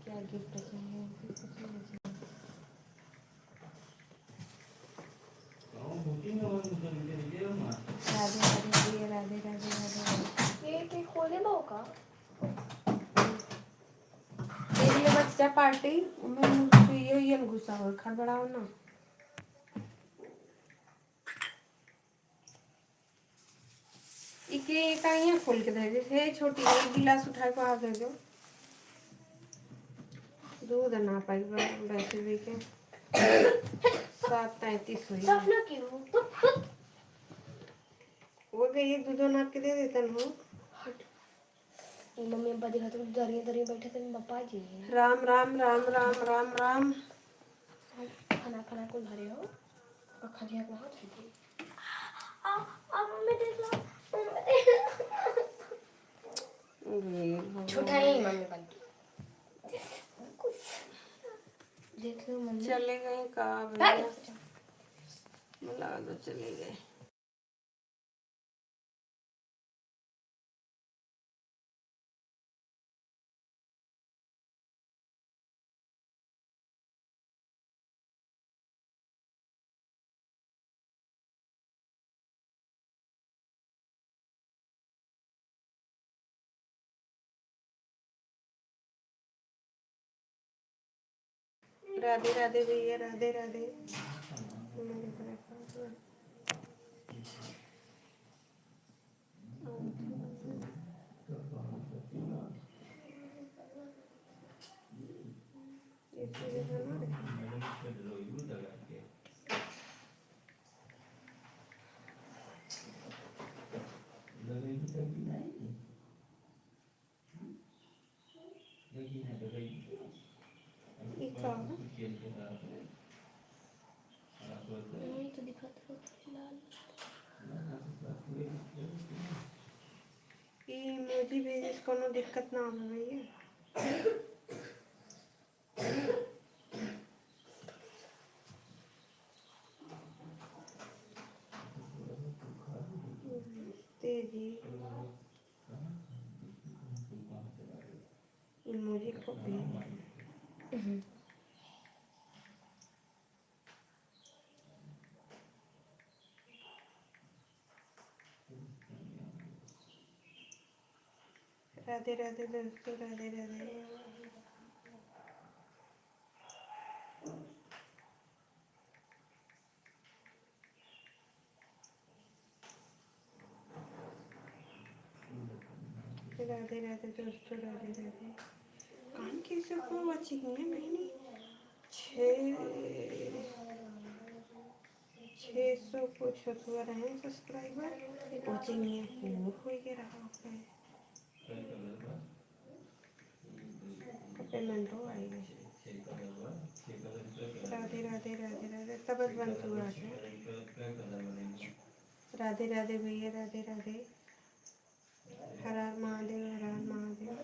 [SPEAKER 1] क्या गिफ्ट चाहिए? राधे राधे राधे राधे राधे।
[SPEAKER 2] ये खोले बाव का
[SPEAKER 1] ये बच्चा पार्टी में ये घुसा हो खड़बड़ाओ ना। इके काइया खोल के दे दे छोटी एक गिलास उठा के आ दे दो। दूध ना पाई वैसे भी के 7:33 हुई।
[SPEAKER 3] सपना क्यों
[SPEAKER 1] वो गई एक दूध ना के दे देता हूँ।
[SPEAKER 2] मम्मी अब्बा देखा तो दरिया दरिया बैठे थे पापा जी
[SPEAKER 1] राम राम राम राम राम राम।
[SPEAKER 2] खाना खाना को भरे हो और खजिया को हाथ दे
[SPEAKER 3] मम्मी देख लो
[SPEAKER 2] छोटा ही मम्मी बन देख लो मम्मी
[SPEAKER 1] चले गए का भैया, लगा दो चले गए। राधे राधे भैया, राधे राधे।
[SPEAKER 2] नहीं तो दिखाता होता लाल।
[SPEAKER 1] इमोजी भेजिस कोनो दिक्कत ना हो भैया। तेजी इमोजी को भेज। राधे राधे दोस्तों, राधे राधे। राधे राधे दोस्तों, राधे राधे। कान की सबको वाचिंग है मैंने 600 कुछ हो रहे हैं सब्सक्राइबर। वाचिंग है हो ही रहा है। पेमेंट हो आएगी। राधे राधे, राधे राधे। तबस बंद हुआ है। राधे राधे भैया, राधे राधे। हर हर महादेव, हर हर महादेव।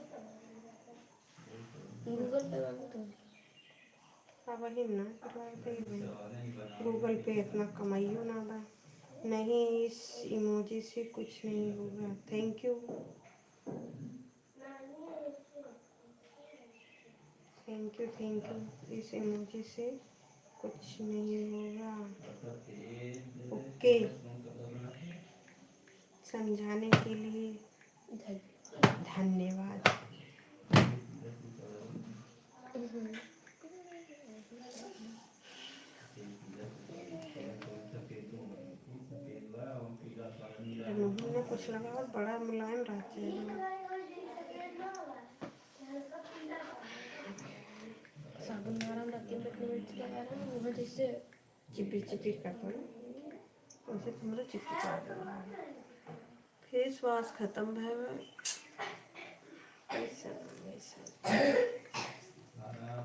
[SPEAKER 2] गूगल पे वाला तो
[SPEAKER 1] अब वही ना करवाते ही गूगल पे इतना कमाइयो ना बा। नहीं, इस इमोजी से कुछ नहीं होगा। Thank you, thank you, thank you. इस इमोजी से कुछ नहीं होगा। ओके, समझाने के लिए धन्यवाद। मुँह में कुछ लगा बड़ा मुलायम रहते हैं।
[SPEAKER 2] साबुन मारा रात में इतने मिनट लगा रहा हूँ वहाँ जैसे
[SPEAKER 1] चिपी चिपी करता है वैसे तुम्हारा चिपी कर। फेस वॉश खत्म है।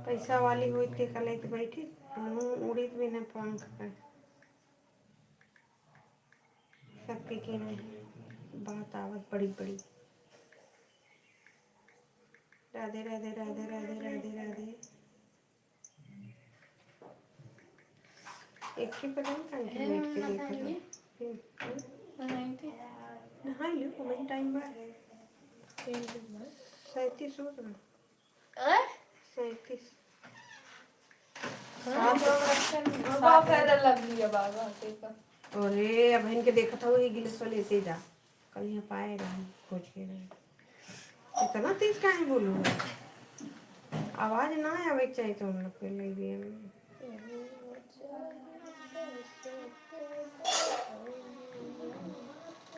[SPEAKER 1] पैसा वाली हुई थी कल एक बैठी मुँह उड़ी भी न पंख पर सबके की नहीं बात आवत बड़ी बड़ी। राधे राधे, राधे राधे, राधे राधे। एक ही पता नहीं बैठ के देखा नहा लो कमेंट टाइम बाद 37 हो रहा 37 अरे अब इनके देखा था वही गिलस वाले लेते जा कल यहाँ पाएगा खोज के रहे इतना तेज कहाँ बोलूँ आवाज ना आवे चाहिए तो हम लोग के लिए में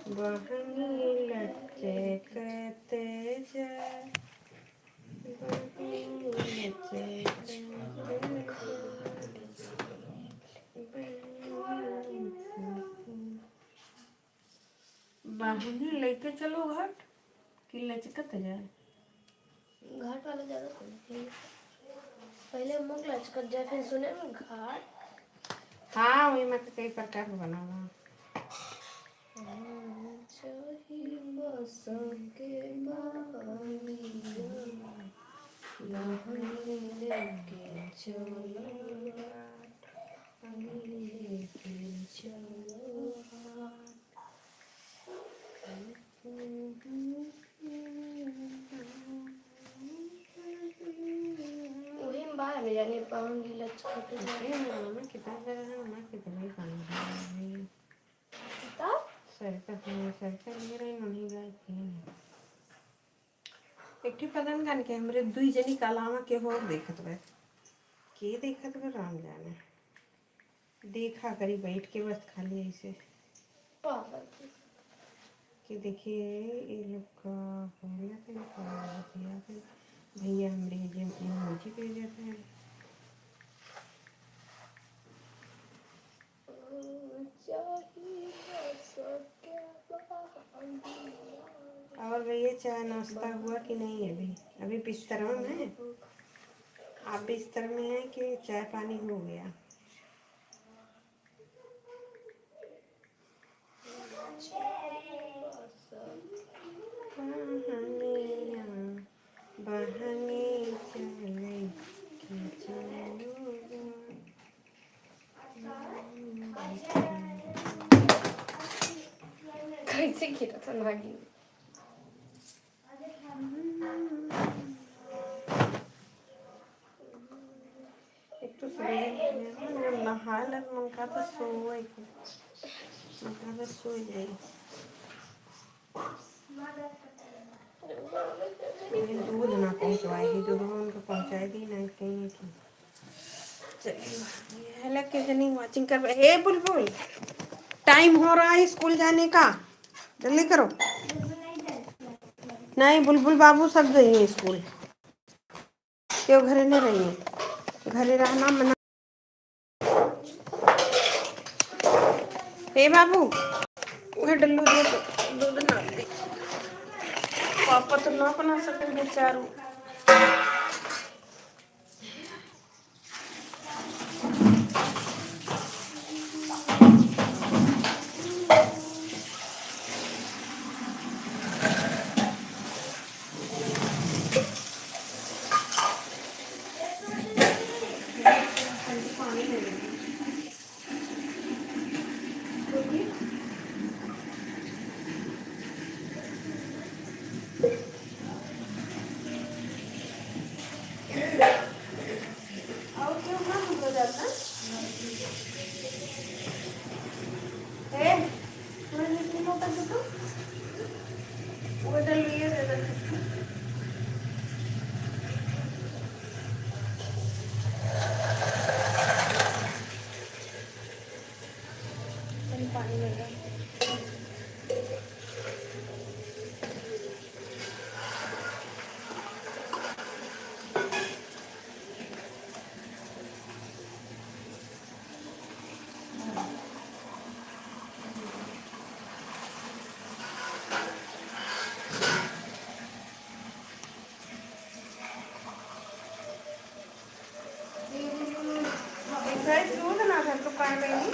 [SPEAKER 1] बहनी लचकते जा बहनी लेके चलो घाट कि लचकत जाए।
[SPEAKER 2] घाट वाला ज़्यादा पहले मुख लचकत जाए फिर सुने में घाट।
[SPEAKER 1] हाँ वही मैं कई प्रकार का बना हुआ
[SPEAKER 2] वही बाहर में जाने पाऊंगी लचकत
[SPEAKER 1] कितना कितना ही पानी सरका नहीं गए एक पता नहीं के हमरे दुई जनी कलामा के हो देखत बे के देखा तो राम जाने, देखा करी बैठ के बस खाली ऐसे
[SPEAKER 2] पागल
[SPEAKER 1] कि देखिए ये लोग का हो गया था, इनका दिया था भैया हमरे जे इमोजी भेज देते हैं। और भैया चाय नाश्ता हुआ कि नहीं? अभी अभी बिस्तर में है? आप बिस्तर में हैं कि चाय पानी हो गया? बहने चले कि चलो
[SPEAKER 2] कैसे गिरा था नागिन?
[SPEAKER 1] एक तो सुबह नहा लग मन का तो सोए मन का तो सो गई। लेकिन दूध ना पहुँचवाएगी, दूध उनको पहुँचाएगी नहीं कहीं की। चलिए हेलो कितनी वाचिंग कर रहे? हे बुलबुल टाइम हो रहा है स्कूल जाने का, जल्दी करो। नहीं बुलबुल बाबू सब गए स्कूल, क्यों घरे नहीं रही है? घरे रहना मना। हे बाबू वह डल्लू दे दूध ना दे, पापा तो ना बना सके बेचारू। और क्यों ना हो जाता है? नहीं होता तो वो डल्लू ये दे देते। पानी लगा दूध ना घर तो पाए नहीं।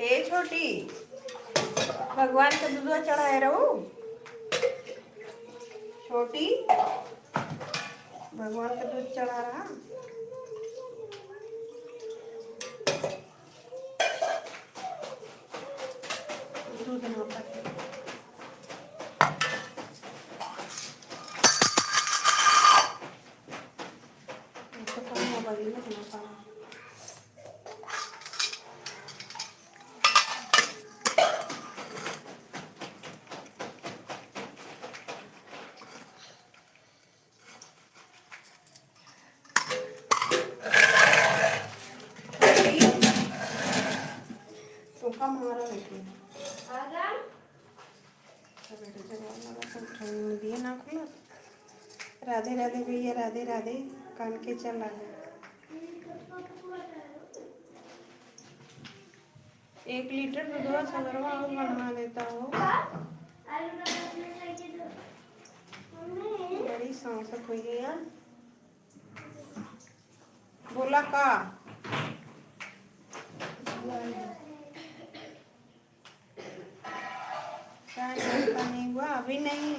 [SPEAKER 1] हे छोटी भगवान का दूध चढ़ाए रहो। छोटी भगवान का दूध चढ़ा रहा। दूध ना पाते तो कम मोबाइल में ना पाना। तो कम हमारा लेकिन दिए ना खुला। राधे राधे भैया, राधे राधे कान के चला है। 1 लीटर दूध सगरवा और बढ़ा देता हो। बड़ी सांसत हुई है यार। बोला का चाय नाश्ता नहीं हुआ? अभी नहीं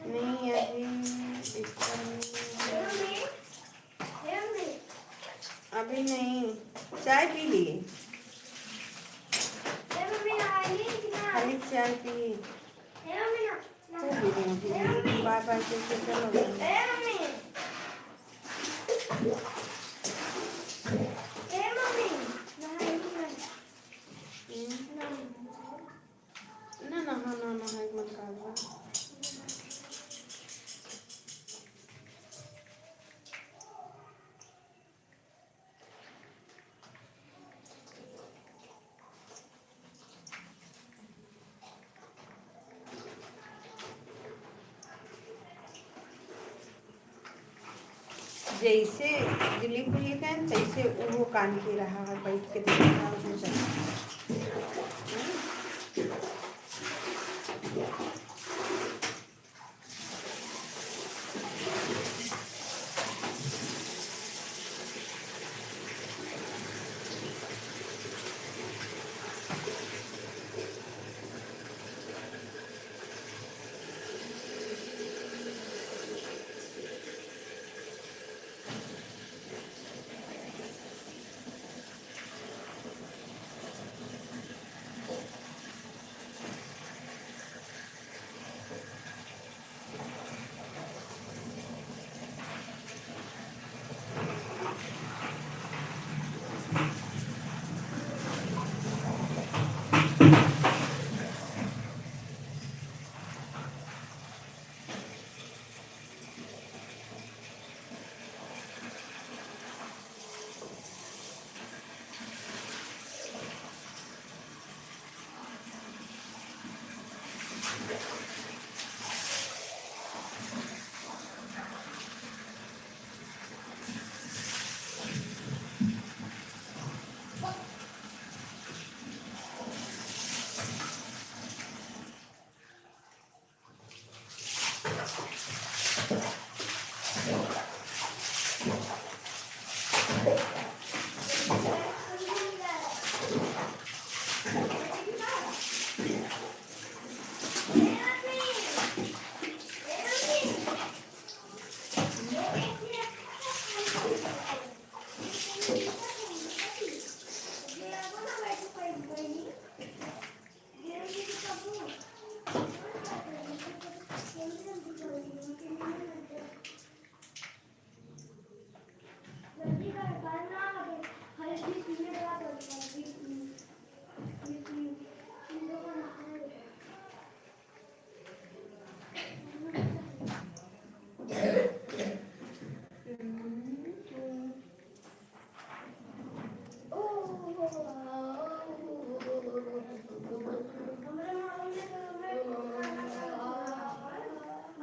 [SPEAKER 1] नहीं अभी अभी नहीं। चाय पी लिए? खाली चाय पी? बाय बाय करके चलो। जैसे दिलीप भैया का है, तैसे वो कान के रहा है, बैठ के देख रहा है उसमें सब।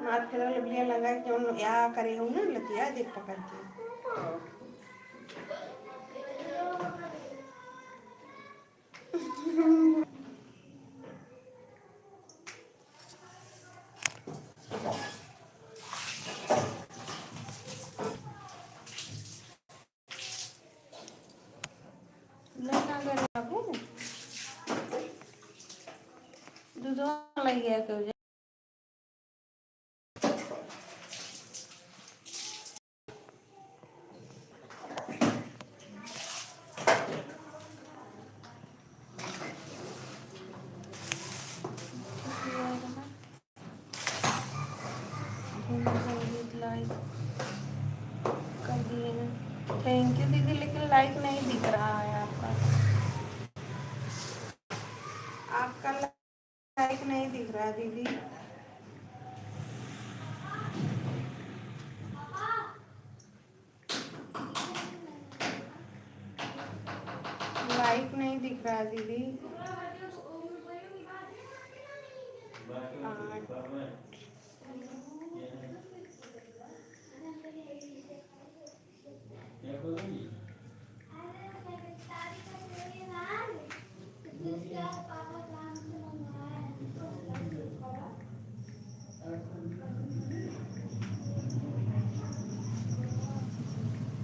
[SPEAKER 1] मार फेरा लबिया लगा के उन या करे हूं ना लतिया देख पकड़ के ना करे बाबू दूध लग गया क्यों लाइक कर दिए ना थैंक यू दीदी लेकिन लाइक नहीं दिख रहा है आपका लाइक नहीं दिख रहा दीदी लाइक नहीं दिख रहा दीदी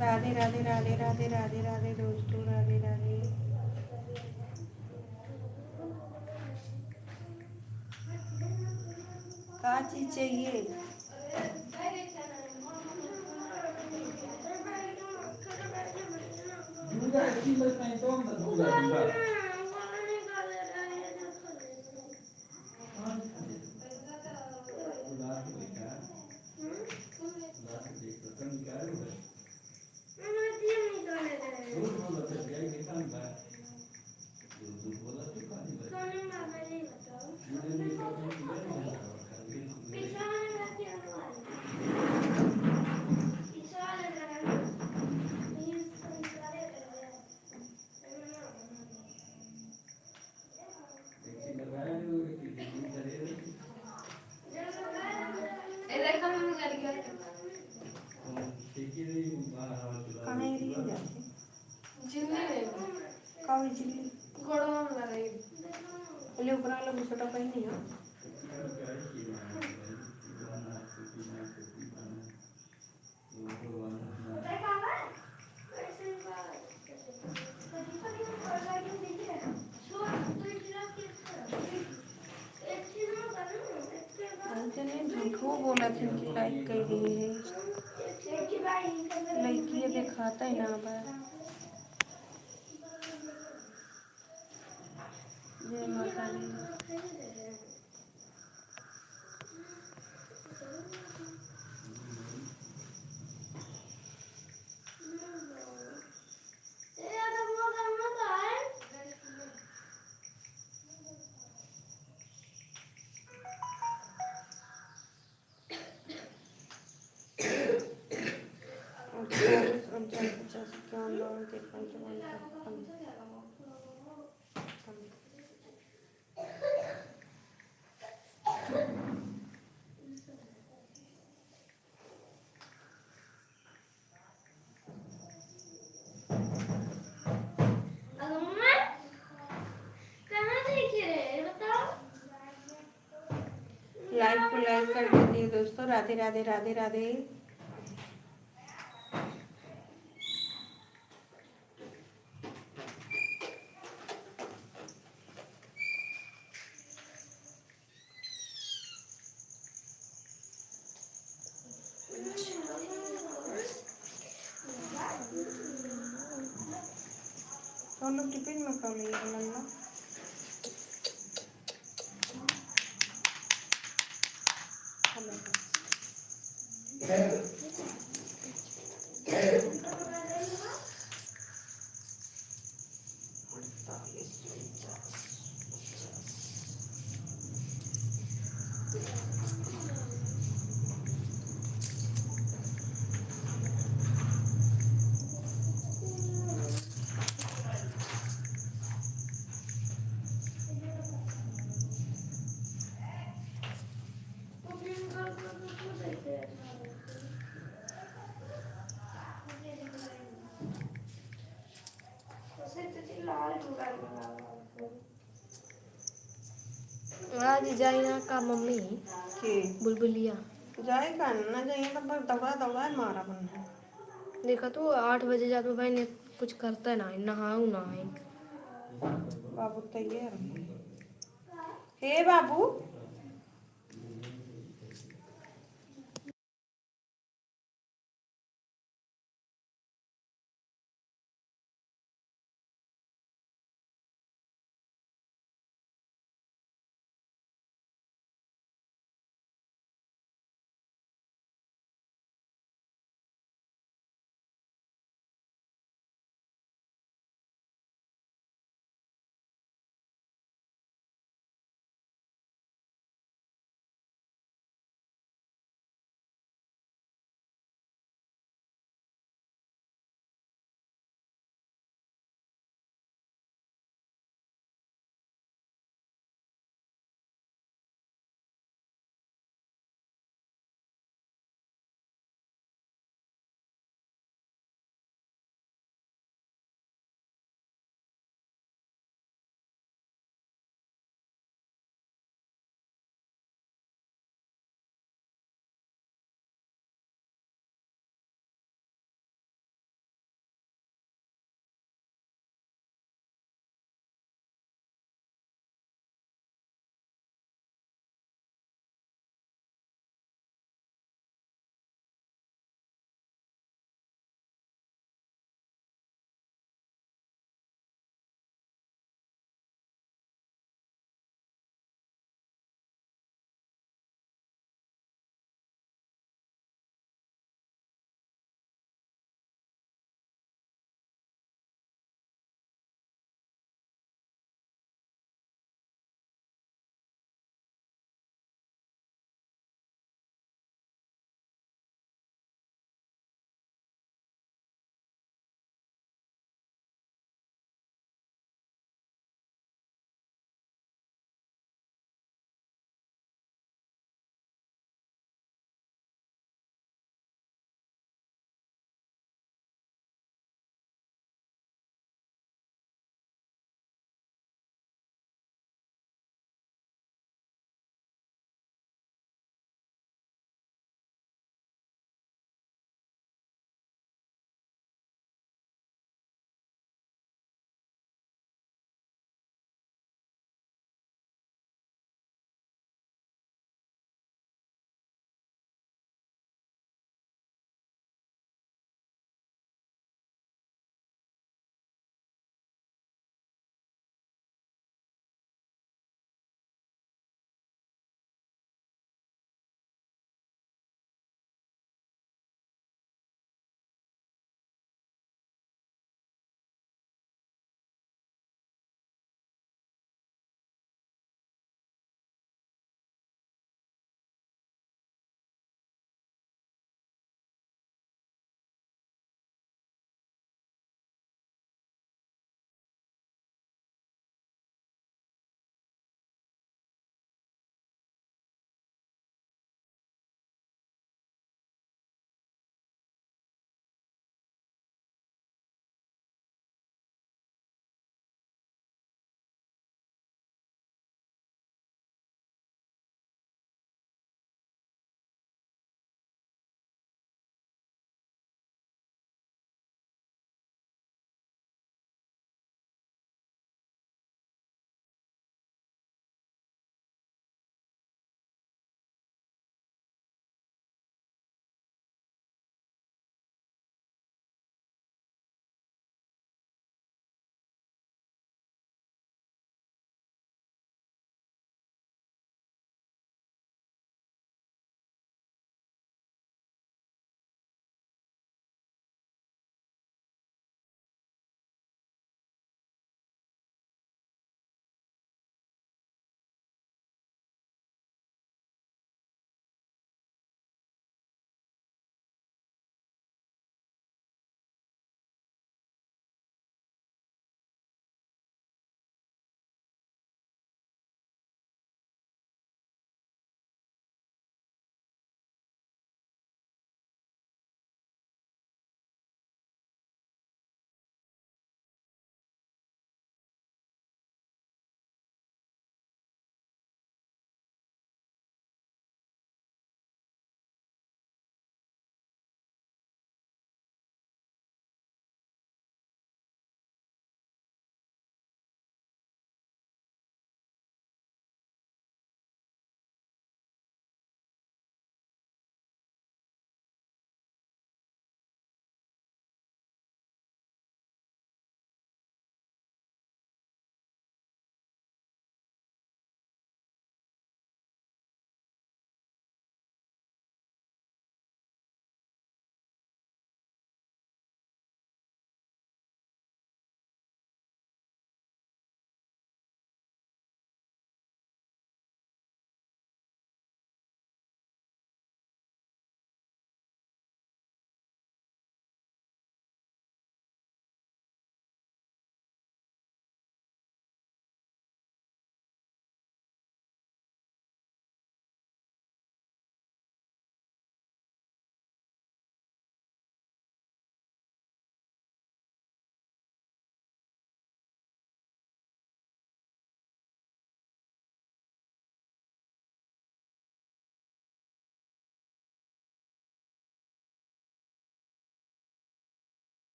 [SPEAKER 1] राधे राधे राधे राधे राधे राधे दोस्तों राधे राधे क्या चीज चाहिए कहाँ एरिया जाते
[SPEAKER 2] जिल्ली नहीं
[SPEAKER 1] कावी जिले
[SPEAKER 2] गोड़वा में रही
[SPEAKER 1] ले ऊपर वाला बुसटा कहीं नहीं हो
[SPEAKER 3] पता है कहाँ है? ऐसे कभी-कभी हम और गाड़ी में देखते हैं। सो तो इतना एक चीज़ में करूँ,
[SPEAKER 1] अंजने झूठो बोला थी कि लाइक कर रही है
[SPEAKER 3] एक की बाई
[SPEAKER 1] लड़की ये दिखाता है ना बा जय माता दी लाइक को लाइक कर दीजिए दोस्तों राधे राधे राधे राधे तो लोग टिफिन में खा लिए लल्ला
[SPEAKER 2] आज जाइना का मम्मी
[SPEAKER 1] के
[SPEAKER 2] बुलबुलिया
[SPEAKER 1] जाएगा ना जाइए तो बस दौड़ा दौड़ा है मारा बनना
[SPEAKER 2] देखा तू 8 बजे जाते भाई ने कुछ करता है ना नहाऊ नहाए
[SPEAKER 1] बाबू तैयार हे बाबू